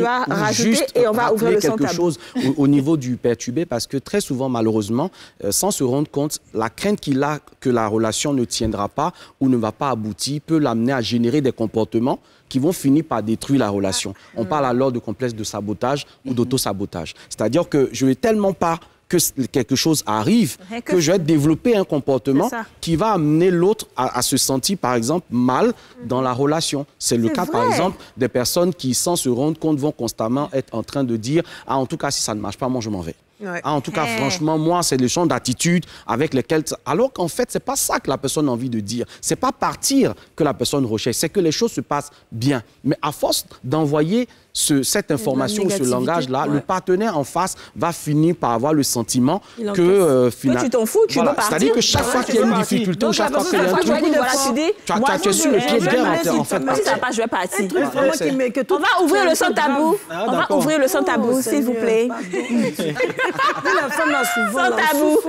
Speaker 1: vas rajouter et on va ouvrir le
Speaker 8: quelque chose au niveau du perturbé, parce que très souvent, malheureusement, sans se rendre compte, la crainte qu'il a que la relation ne tiendra pas ou ne va pas aboutir peut l'amener à générer des comportements qui vont finir par détruire la relation. On parle alors de complexe de sabotage ou d'auto-sabotage. C'est-à-dire que je ne vais tellement pas que quelque chose arrive, que je vais développer un comportement qui va amener l'autre à se sentir, par exemple, mal dans la relation. C'est le cas, par exemple, des personnes qui, sans se rendre compte, vont constamment être en train de dire « Ah, en tout cas, si ça ne marche pas, moi, je m'en vais. » Ah, en tout cas, franchement, moi, c'est le champ d'attitude avec lesquels... Alors qu'en fait, c'est pas ça que la personne a envie de dire. C'est pas partir que la personne recherche. C'est que les choses se passent bien. Mais à force d'envoyer cette information ou ce langage-là, le partenaire en face va finir par avoir le sentiment que...
Speaker 1: Toi, tu t'en fous, tu veux partir.
Speaker 8: C'est-à-dire que chaque fois qu'il y a une difficulté ou chaque fois qu'il y a un truc... Tu es sur le pied de guerre, en fait.
Speaker 1: Si ça passe, je vais partir. On va ouvrir le sans tabou. On va ouvrir le sans tabou, s'il vous plaît.
Speaker 2: La femme a souvent
Speaker 1: sans tabou.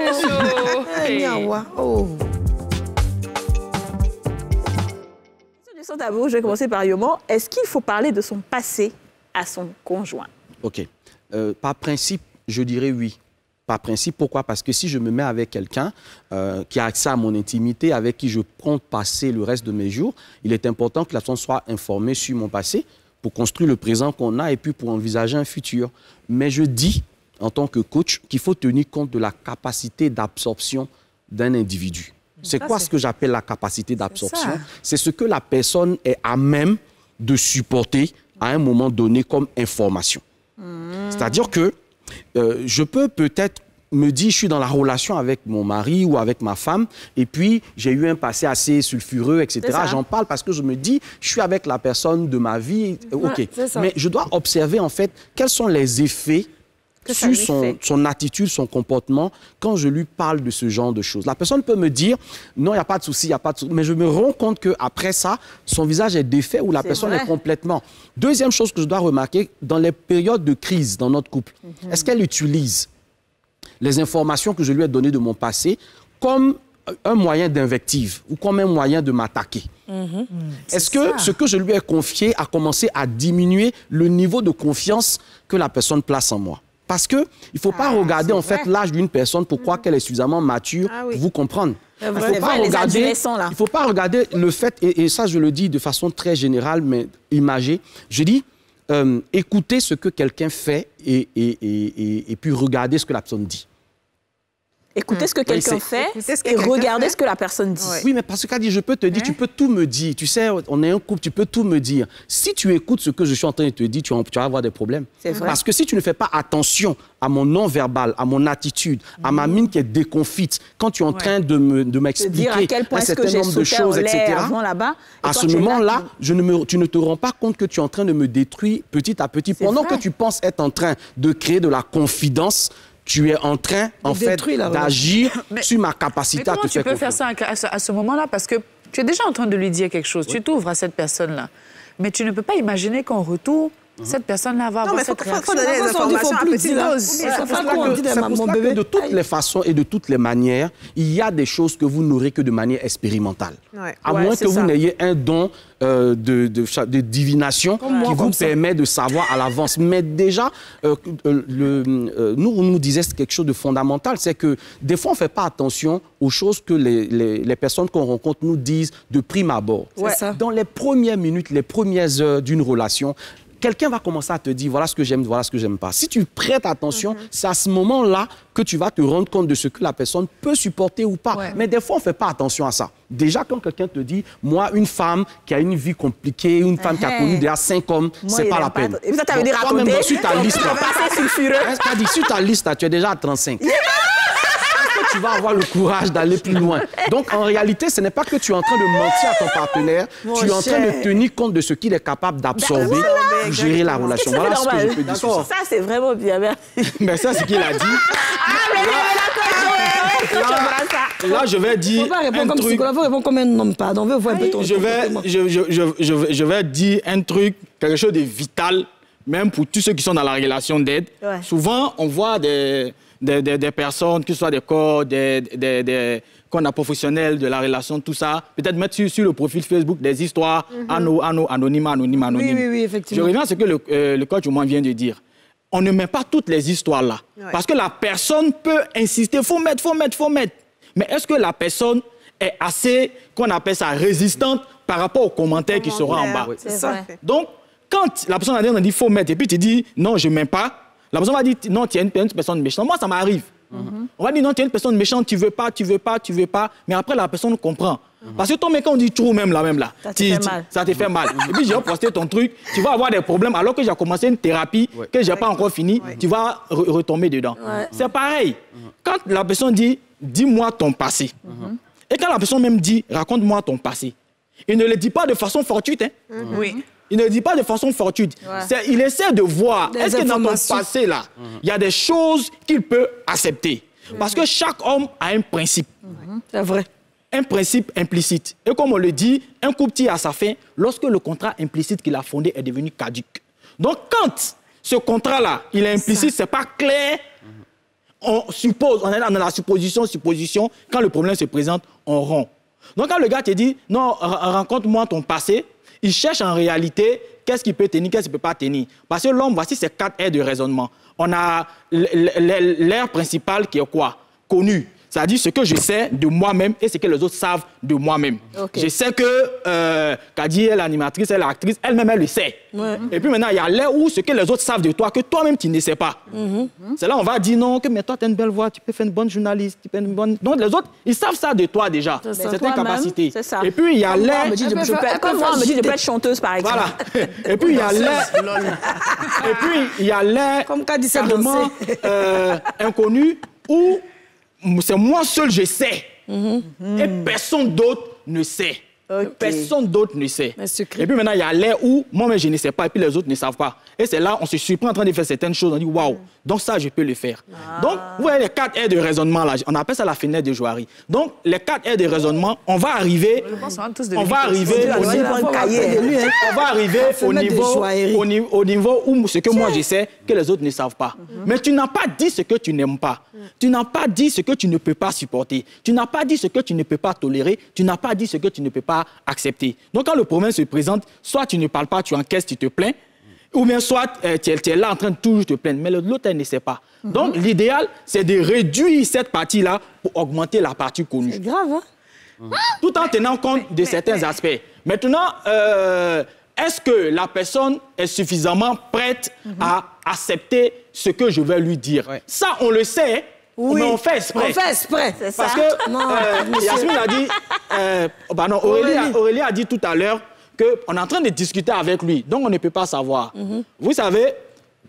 Speaker 1: Sans tabou, je vais commencer par Yomo. Est-ce qu'il faut parler de son passé à son conjoint?
Speaker 8: OK. Par principe, je dirais oui. Par principe, pourquoi? Parce que si je me mets avec quelqu'un qui a accès à mon intimité, avec qui je compte passer le reste de mes jours, il est important que la personne soit informée sur mon passé pour construire le présent qu'on a et puis pour envisager un futur. Mais je dis, en tant que coach, qu'il faut tenir compte de la capacité d'absorption d'un individu. C'est quoi ce que j'appelle la capacité d'absorption? C'est ce que la personne est à même de supporter à un moment donné comme information. C'est-à-dire que je peux peut-être me dire, je suis dans la relation avec mon mari ou avec ma femme, et puis j'ai eu un passé assez sulfureux, etc. J'en parle parce que je me dis, je suis avec la personne de ma vie, OK. Mais je dois observer, en fait, quels sont les effets sur son attitude, son comportement, quand je lui parle de ce genre de choses. La personne peut me dire, non, il n'y a pas de souci, il n'y a pas de souci. Mais je me rends compte qu'après ça, son visage est défait ou la personne est complètement... Deuxième chose que je dois remarquer, dans les périodes de crise dans notre couple, est-ce qu'elle utilise les informations que je lui ai données de mon passé comme un moyen d'invective ou comme un moyen de m'attaquer? Est-ce que ce que je lui ai confié a commencé à diminuer le niveau de confiance que la personne place en moi? Parce qu'il ne faut pas regarder en fait l'âge d'une personne pour croire qu'elle est suffisamment mature pour vous comprendre. Il ne faut pas regarder le fait, et ça je le dis de façon très générale mais imagée, je dis écoutez ce que quelqu'un fait et puis regardez ce que la personne dit.
Speaker 1: Écoutez ce que quelqu'un fait et regardez ce que la personne dit.
Speaker 8: Oui, mais parce qu'elle dit, je peux te dire, tu peux tout me dire. Tu sais, on est un couple, tu peux tout me dire. Si tu écoutes ce que je suis en train de te dire, tu vas avoir des problèmes.
Speaker 1: C'est vrai.
Speaker 8: Parce que si tu ne fais pas attention à mon non-verbal, à mon attitude, à ma mine qui est déconfite, quand tu es en train de m'expliquer un certain nombre de choses, etc., à ce moment-là, tu ne te rends pas compte que tu es en train de me détruire petit à petit. Pendant que tu penses être en train de créer de la confidence, tu es en train, en fait, d'agir sur ma capacité à te faire
Speaker 3: confiance. Comment tu peux faire ça à ce moment-là? Parce que tu es déjà en train de lui dire quelque chose. Tu t'ouvres à cette personne-là. Mais tu ne peux pas imaginer qu'en retour, cette personne-là va avoir cette réaction.
Speaker 4: Non, mais il faut donner des informations à petite dose.
Speaker 8: C'est pour cela que de toutes les façons et de toutes les manières, il y a des choses que vous n'aurez que de manière expérimentale. À moins que vous n'ayez un don de divination qui vous permet de savoir à l'avance. Mais déjà, nous, on nous disait quelque chose de fondamental, c'est que des fois, on ne fait pas attention aux choses que les personnes qu'on rencontre nous disent de prime abord. Dans les premières minutes, les premières heures d'une relation, quelqu'un va commencer à te dire, voilà ce que j'aime, voilà ce que j'aime pas. Si tu prêtes attention, c'est à ce moment-là que tu vas te rendre compte de ce que la personne peut supporter ou pas. Mais des fois, on ne fait pas attention à ça. Déjà, quand quelqu'un te dit, moi, une femme qui a une vie compliquée, une femme qui a connu déjà 5 hommes, c'est pas la peine.
Speaker 1: Et ça, tu as dit raconter.
Speaker 8: Toi-même, sur ta liste, sur ta liste, tu es déjà à 35. Tu vas avoir le courage d'aller plus loin. Donc, en réalité, ce n'est pas que tu es en train de mentir à ton partenaire, tu es en train de tenir compte de ce qu'il est capable d'absorber pour gérer la relation. Voilà ce que je peux dire sur ça.
Speaker 1: Ça, c'est vraiment bien, merci.
Speaker 8: Mais ça, c'est ce qu'il a dit. Là, je vais dire un truc.
Speaker 2: Il faut répondre comme un homme, pardon.
Speaker 7: Je vais dire un truc, quelque chose de vital, même pour tous ceux qui sont dans la relation d'aide. Souvent, on voit des personnes, que ce soit des corps, qu'on a professionnels de la relation, tout ça, peut-être mettre sur le profil Facebook des histoires anonymes.
Speaker 2: Oui, effectivement.
Speaker 7: Je reviens à ce que le coach au moins vient de dire. On ne met pas toutes les histoires là. Parce que la personne peut insister, faut mettre. Mais est-ce que la personne est assez, qu'on appelle ça, résistante par rapport aux commentaires qui seront en bas?
Speaker 1: C'est ça.
Speaker 7: Donc, quand la personne a dit faut mettre, et puis tu dis non, je ne mets pas, la personne va dire non, tu es une personne méchante. Moi, ça m'arrive. On va dire non, tu es une personne méchante, tu veux pas. Mais après, la personne comprend. Parce que toi, mais quand on dit trou même là, ça te fait mal. Et puis, j'ai posté ton truc, tu vas avoir des problèmes alors que j'ai commencé une thérapie que j'ai pas encore fini, tu vas retomber dedans. C'est pareil. Quand la personne dit, dis-moi ton passé. Et quand la personne même dit, raconte-moi ton passé, il ne le dit pas de façon fortuite. Oui. Il ne le dit pas de façon fortuite. Il essaie de voir, est-ce que dans ton passé, là, il y a des choses qu'il peut accepter. Parce que chaque homme a un principe.
Speaker 2: C'est vrai.
Speaker 7: Un principe implicite. Et comme on le dit, un couple tire à sa fin lorsque le contrat implicite qu'il a fondé est devenu caduc. Donc, quand ce contrat-là, il est implicite, c'est pas clair, on suppose, on est dans la supposition, quand le problème se présente, on rompt. Donc, quand le gars te dit, non, rencontre-moi ton passé, il cherche en réalité qu'est-ce qui peut tenir, qu'est-ce qui ne peut pas tenir. Parce que l'homme, voici ses 4 aires de raisonnement. On a l'aire principale qui est quoi? Connu. C'est-à-dire ce que je sais de moi-même et ce que les autres savent de moi-même. Je sais que Kadi est l'animatrice, elle est l'actrice, elle-même, elle le sait. Et puis maintenant, il y a l'air où ce que les autres savent de toi, que toi-même, tu ne sais pas. C'est là on va dire non, que mais toi, tu as une belle voix, tu peux faire une bonne journaliste, tu peux faire une bonne... Donc les autres, ils savent ça de toi déjà, certaines capacités. Et puis il y a l'air...
Speaker 1: Comme moi, on me dit de pas être chanteuse, par exemple.
Speaker 7: Voilà. Et puis il y a l'air... Et puis il y a l'air carrément inconnu où... C'est moi seul, je sais. Et personne d'autre ne sait. Personne d'autre ne sait. Et puis maintenant, il y a l'air où moi-même, je ne sais pas et puis les autres ne savent pas. Et c'est là, on se surprend en train de faire certaines choses. On dit, waouh, donc ça, je peux le faire. Donc, vous voyez les 4 aires de raisonnement, là, on appelle ça la fenêtre de Johari. Donc, les 4 aires de raisonnement, on va arriver au niveau où ce que moi, je sais, que les autres ne savent pas. Mais tu n'as pas dit ce que tu n'aimes pas. Tu n'as pas dit ce que tu ne peux pas supporter. Tu n'as pas dit ce que tu ne peux pas tolérer. Tu n'as pas dit ce que tu ne peux pas accepter. Donc, quand le problème se présente, soit tu ne parles pas, tu encaisses, tu te plains, ou bien soit tu es là en train de toujours te plaindre, mais l'autre, elle ne sait pas. Donc, l'idéal, c'est de réduire cette partie-là pour augmenter la partie connue.
Speaker 2: C'est grave, hein?
Speaker 7: Tout en tenant compte de certains aspects. Maintenant, est-ce que la personne est suffisamment prête à accepter ce que je vais lui dire? Ça, on le sait. Oui. Mais on fait exprès.
Speaker 2: On fait exprès.
Speaker 7: Parce que Yasmine a dit... Aurélie a dit tout à l'heure qu'on est en train de discuter avec lui. Donc, on ne peut pas savoir. Vous savez,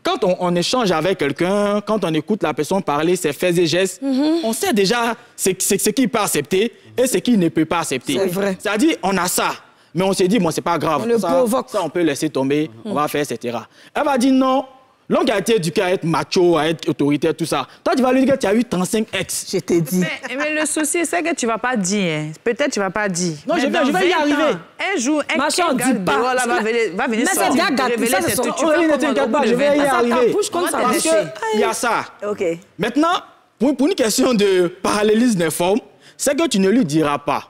Speaker 7: quand on échange avec quelqu'un, quand on écoute la personne parler, ses faits et gestes, on sait déjà ce qu'il peut accepter et ce qu'il ne peut pas accepter.
Speaker 2: C'est vrai.
Speaker 7: C'est-à-dire, on a ça. Mais on s'est dit, bon, c'est pas grave.
Speaker 2: On le provoque.
Speaker 7: Ça, on peut laisser tomber, on va faire, etc. Elle va dire non. L'homme qui a été éduqué à être macho, à être autoritaire, tout ça. Toi, tu vas lui dire que tu as eu 35 ex.
Speaker 1: Je t'ai dit.
Speaker 3: Mais le souci, c'est que tu ne vas pas dire. Hein. Peut-être tu ne vas pas dire.
Speaker 7: Non, je vais y arriver.
Speaker 3: Un jour, un gars dehors là va venir sortir, révéler ses trucs.
Speaker 7: Ne t'inquiète pas, je vais y arriver.
Speaker 2: Parce
Speaker 7: qu'il y a ça.
Speaker 1: OK.
Speaker 7: Maintenant, pour une question de parallélisme des formes, c'est que tu ne lui diras pas.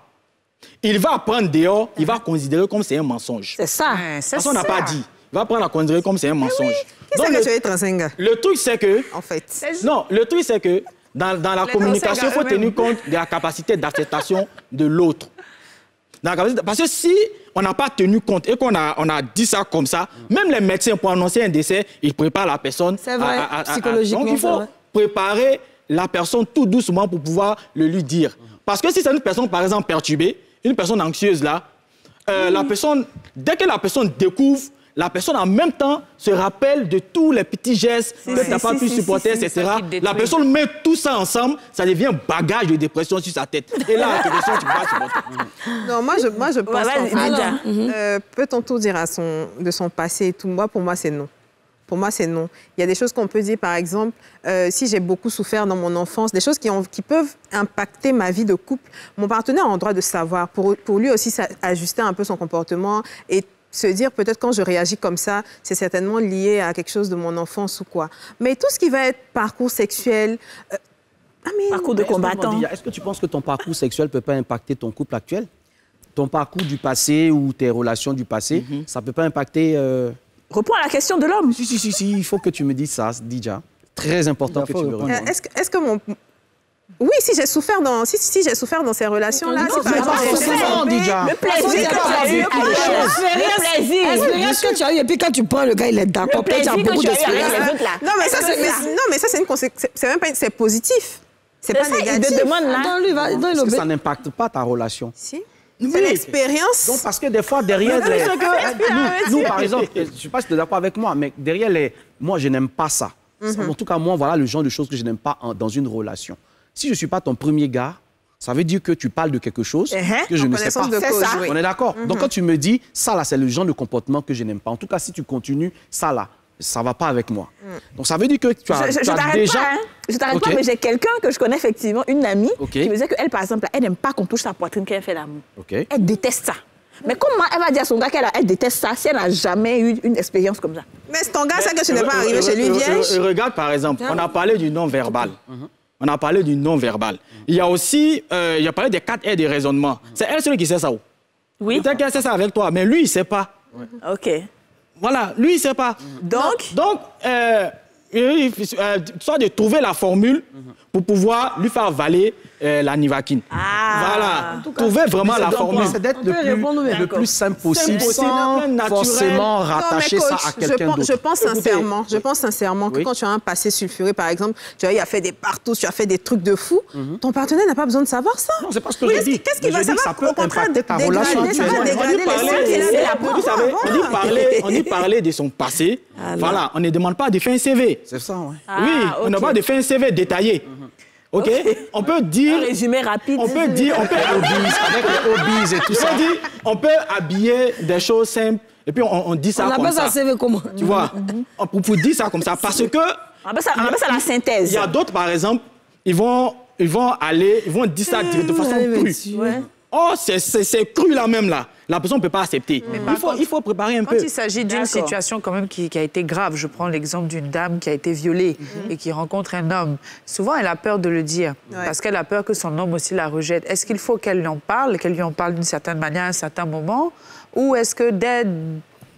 Speaker 7: Il va prendre dehors, il va considérer comme c'est un mensonge.
Speaker 1: C'est ça.
Speaker 7: Parce qu'on n'a pas dit. Il va prendre à considérer comme c'est un mensonge.
Speaker 4: Qu'est-ce que tu as 35 gars?
Speaker 7: Le truc, c'est que...
Speaker 4: En fait.
Speaker 7: Non, le truc, c'est que dans la communication, il faut tenir compte de la capacité d'acceptation de l'autre. Parce que si on n'a pas tenu compte et qu'on a dit ça comme ça, même les médecins, pour annoncer un décès, ils préparent la personne.
Speaker 2: C'est vrai, psychologiquement.
Speaker 7: Donc, il faut préparer la personne tout doucement pour pouvoir le lui dire. Parce que si c'est une personne, par exemple, perturbée, une personne anxieuse, là, la personne, dès que la personne découvre, la personne en même temps se rappelle de tous les petits gestes que tu n'as pas pu supporter, etc. La personne met tout ça ensemble, ça devient un bagage de dépression sur sa tête. Et là, la dépression, tu ne peux pas supporter.
Speaker 4: Non, moi, je pense peut-on tout dire de son passé et tout? Pour moi, c'est non. Pour moi, c'est non. Il y a des choses qu'on peut dire, par exemple, si j'ai beaucoup souffert dans mon enfance, des choses qui peuvent impacter ma vie de couple. Mon partenaire a le droit de savoir, pour lui aussi ajuster un peu son comportement et se dire peut-être quand je réagis comme ça, c'est certainement lié à quelque chose de mon enfance ou quoi. Mais tout ce qui va être parcours sexuel...
Speaker 1: parcours de combattant.
Speaker 8: Est-ce que tu penses que ton parcours sexuel ne peut pas impacter ton couple actuel? Ton parcours du passé ou tes relations du passé, ça ne peut pas impacter...
Speaker 1: Réponds à la question de l'homme.
Speaker 8: Si, il faut que tu me dises ça, Dija. Très important que tu me répondes.
Speaker 4: Est-ce que Oui, si j'ai souffert dans ces relations-là, c'est pas
Speaker 2: le plaisir que tu as eu, l'expérience que tu as eu, et puis quand tu prends le gars, il est d'accord. Peut-être tu as beaucoup d'expérience.
Speaker 4: Non, mais ça, c'est positif. C'est pas négatif.
Speaker 8: Est-ce que ça n'impacte pas ta relation?
Speaker 4: Si. C'est l'expérience.
Speaker 8: Donc, parce que des fois, derrière nous, par exemple, je ne sais pas si tu es d'accord avec moi, mais derrière moi, je n'aime pas ça. En tout cas, moi, voilà le genre de choses que je n'aime pas dans une relation. Si je ne suis pas ton premier gars, ça veut dire que tu parles de quelque chose que je ne sais pas.
Speaker 4: C'est ça.
Speaker 8: On est d'accord. Donc, quand tu me dis, ça là, c'est le genre de comportement que je n'aime pas. En tout cas, si tu continues, ça là, ça ne va pas avec moi. Donc, ça veut dire que tu as déjà...
Speaker 1: Je t'arrête pas, mais j'ai quelqu'un que je connais effectivement, une amie, qui me disait qu'elle, par exemple, elle n'aime pas qu'on touche sa poitrine quand elle fait l'amour. Elle déteste ça. Mais comment elle va dire à son gars qu'elle déteste ça si elle n'a jamais eu une expérience comme ça?
Speaker 4: Mais c'est ton gars, ça que tu n'es pas arrivé chez lui vierge.
Speaker 7: Regarde, par exemple, on a parlé du non-verbal. On a parlé du non-verbal. Il y a aussi, il a parlé des 4 R de raisonnement. C'est elle seule qui sait ça.
Speaker 1: Oui.
Speaker 7: Peut-être qu'elle sait ça avec toi, mais lui, il ne sait pas.
Speaker 1: OK.
Speaker 7: Voilà, lui, il ne sait pas. Donc, soit de trouver la formule pour pouvoir lui faire avaler la nivaquine. Voilà, trouver vraiment la formule.
Speaker 8: C'est d'être le plus simple possible, sans forcément rattacher ça à quelqu'un d'autre.
Speaker 4: Je pense sincèrement que quand tu as un passé sulfuré, par exemple, tu as fait des partous, tu as fait des trucs de fou, ton partenaire n'a pas besoin de savoir ça.
Speaker 8: Non, c'est pas ce que je dis.
Speaker 4: Qu'est-ce qu'il va savoir?
Speaker 8: Ça peut impacter ta relation.
Speaker 4: Ça va dégrader
Speaker 7: on dit parler de son passé. Voilà, on ne demande pas de faire un CV.
Speaker 8: C'est ça, oui.
Speaker 7: Oui, on n'a pas de faire un CV détaillé. OK? On peut dire...
Speaker 1: Un résumé rapide.
Speaker 7: On peut dire...
Speaker 8: avec les hobbies et tout ça.
Speaker 7: On peut habiller des choses simples et puis on dit ça comme ça.
Speaker 2: On appelle ça CV comment?
Speaker 7: Tu vois? Pour dire ça comme ça parce que...
Speaker 1: On appelle ça la synthèse.
Speaker 7: Il y a d'autres, par exemple, ils vont dire ça de façon crue. Oh, c'est cru là même là. La personne ne peut pas accepter. Il faut préparer un peu.
Speaker 3: Quand il s'agit d'une situation quand même qui a été grave, je prends l'exemple d'une dame qui a été violée et qui rencontre un homme. Souvent, elle a peur de le dire parce qu'elle a peur que son homme aussi la rejette. Est-ce qu'il faut qu'elle lui en parle d'une certaine manière à un certain moment? Ou est-ce que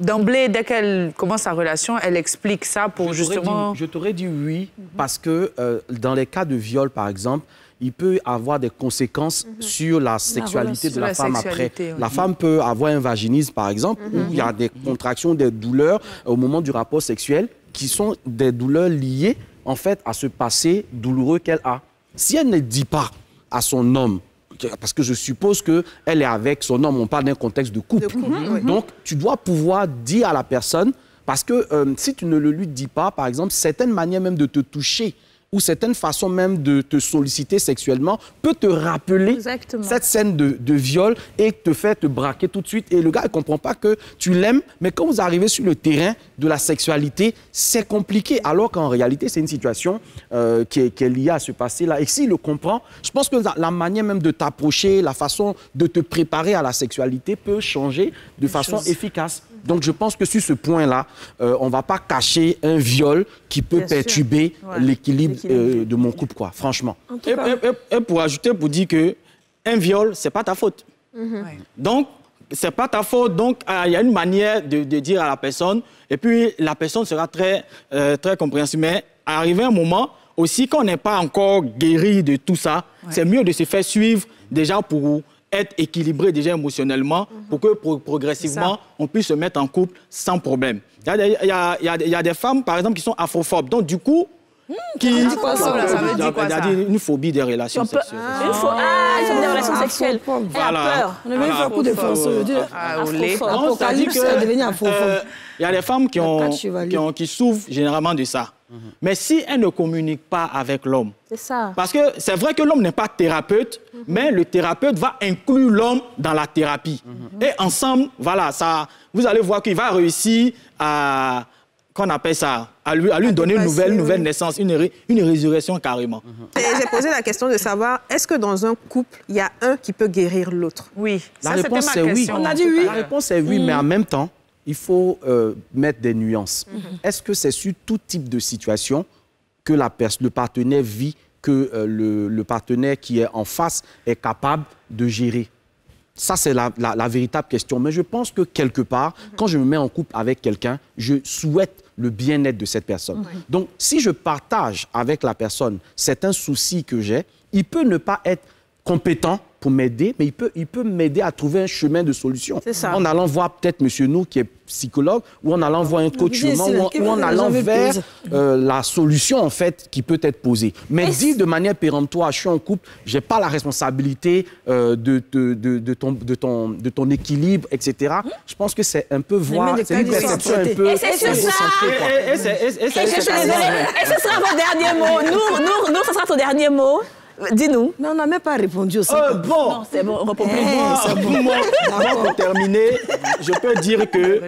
Speaker 3: d'emblée, dès qu'elle commence sa relation, elle explique ça pour justement...
Speaker 8: Je t'aurais dit oui, parce que dans les cas de viol, par exemple, il peut avoir des conséquences sur la sexualité de la femme après. La femme peut avoir un vaginisme, par exemple, où il y a des contractions, des douleurs au moment du rapport sexuel qui sont des douleurs liées, en fait, à ce passé douloureux qu'elle a. Si elle ne dit pas à son homme, parce que je suppose qu'elle est avec son homme, on parle d'un contexte de couple. Donc, tu dois pouvoir dire à la personne, parce que si tu ne le lui dis pas, par exemple, certaines manières même de te toucher, ou certaines façons même de te solliciter sexuellement peut te rappeler cette scène de viol et te faire te braquer tout de suite. Et le gars ne comprend pas que tu l'aimes, mais quand vous arrivez sur le terrain de la sexualité, c'est compliqué, alors qu'en réalité, c'est une situation qui est liée à ce passé-là. Et s'il le comprend, je pense que la manière même de t'approcher, la façon de te préparer à la sexualité peut changer de façon efficace. Donc, je pense que sur ce point-là, on ne va pas cacher un viol qui peut perturber l'équilibre de mon couple, quoi, franchement.
Speaker 7: Et pour ajouter, pour dire qu'un viol, ce n'est pas ta faute. Donc, ce n'est pas ta faute. Donc, il y a une manière de dire à la personne, et puis la personne sera très compréhensive. Mais arrivé un moment, aussi, quand on n'est pas encore guéri de tout ça, c'est mieux de se faire suivre déjà pour être équilibré déjà émotionnellement pour que progressivement, on puisse se mettre en couple sans problème. Il y a des femmes, par exemple, qui sont afrophobes. Donc, du coup,
Speaker 3: ça veut dire quoi, ça?
Speaker 7: Une phobie des relations sexuelles.
Speaker 1: Une phobie des relations sexuelles. Elle a peur.
Speaker 2: On a même fait beaucoup de France.
Speaker 7: C'est-à-dire qu'il y a des femmes qui souffrent généralement de ça. Mais si elles ne communiquent pas avec l'homme,
Speaker 1: c'est ça.
Speaker 7: Parce que c'est vrai que l'homme n'est pas thérapeute, mais le thérapeute va inclure l'homme dans la thérapie. Et ensemble, voilà, ça, vous allez voir qu'il va réussir à, qu'on appelle ça, à lui donner une nouvelle naissance, une résurrection carrément.
Speaker 4: J'ai posé la question de savoir, est-ce que dans un couple, il y a un qui peut guérir l'autre?
Speaker 3: Oui,
Speaker 8: la réponse c'est oui.
Speaker 2: On a dit oui.
Speaker 8: La réponse est oui, mais en même temps, il faut mettre des nuances. Est-ce que c'est sur tout type de situation que le partenaire vit, que le partenaire qui est en face est capable de gérer? Ça, c'est la véritable question. Mais je pense que quelque part, quand je me mets en couple avec quelqu'un, je souhaite le bien-être de cette personne. Donc, si je partage avec la personne certains soucis que j'ai, il peut ne pas être compétent pour m'aider, mais il peut m'aider à trouver un chemin de solution. En allant voir peut-être M. Nou, qui est psychologue, ou en allant voir un coach humain, ou en allant vers la solution, en fait, qui peut être posée. Mais dire de manière péremptoire, je suis en couple, je n'ai pas la responsabilité de ton équilibre, etc. Je pense que c'est un peu voir... C'est une perception un peu...
Speaker 1: Et c'est sur ça. Et ce sera votre dernier mot. Nous, ce sera ton dernier mot. Dis-nous.
Speaker 2: Mais on n'a même pas répondu au
Speaker 1: bon. Non, c'est bon, on répond
Speaker 7: Moi, pour terminer, je peux dire que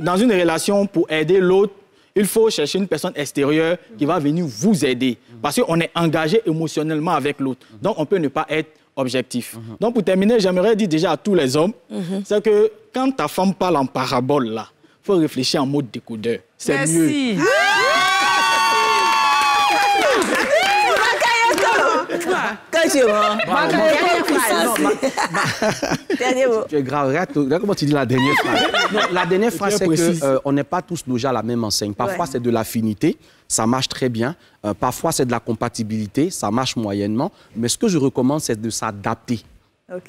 Speaker 7: dans une relation, pour aider l'autre, il faut chercher une personne extérieure qui va venir vous aider. Parce qu'on est engagé émotionnellement avec l'autre. Donc, on peut ne pas être objectif. Donc, pour terminer, j'aimerais dire déjà à tous les hommes, c'est que quand ta femme parle en parabole, là, il faut réfléchir en mode décodeur. C'est mieux.
Speaker 8: Tu es grave. Regarde comment tu dis la dernière phrase. Non, la dernière phrase, c'est qu'on n'est pas tous logés à la même enseigne. Parfois, c'est de l'affinité, ça marche très bien. Parfois, c'est de la compatibilité, ça marche moyennement. Mais ce que je recommande, c'est de s'adapter.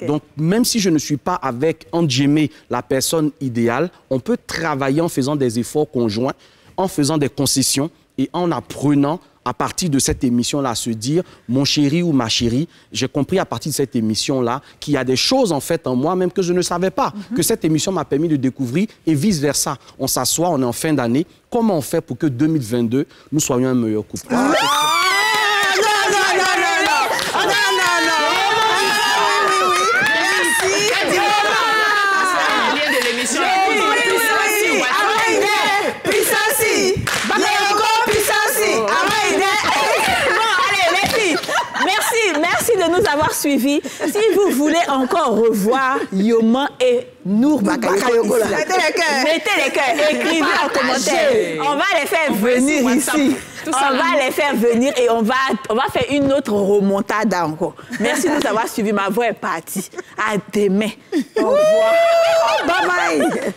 Speaker 8: Donc, même si je ne suis pas avec, entre guillemets, la personne idéale, on peut travailler en faisant des efforts conjoints, en faisant des concessions et en apprenant à partir de cette émission-là, à se dire, mon chéri ou ma chérie, j'ai compris à partir de cette émission-là qu'il y a des choses, en fait, en moi-même que je ne savais pas, que cette émission m'a permis de découvrir et vice-versa. On s'assoit, on est en fin d'année. Comment on fait pour que 2022, nous soyons un meilleur couple?
Speaker 1: Merci de nous avoir suivis. Si vous voulez encore revoir Yoman et Nour Bakayoko, mettez les cœurs, écrivez en commentaire. On va les faire venir ici. On va les faire venir et on va faire une autre remontada encore. Merci de nous avoir suivis. Ma voix est partie. À demain. Au revoir. Bye bye.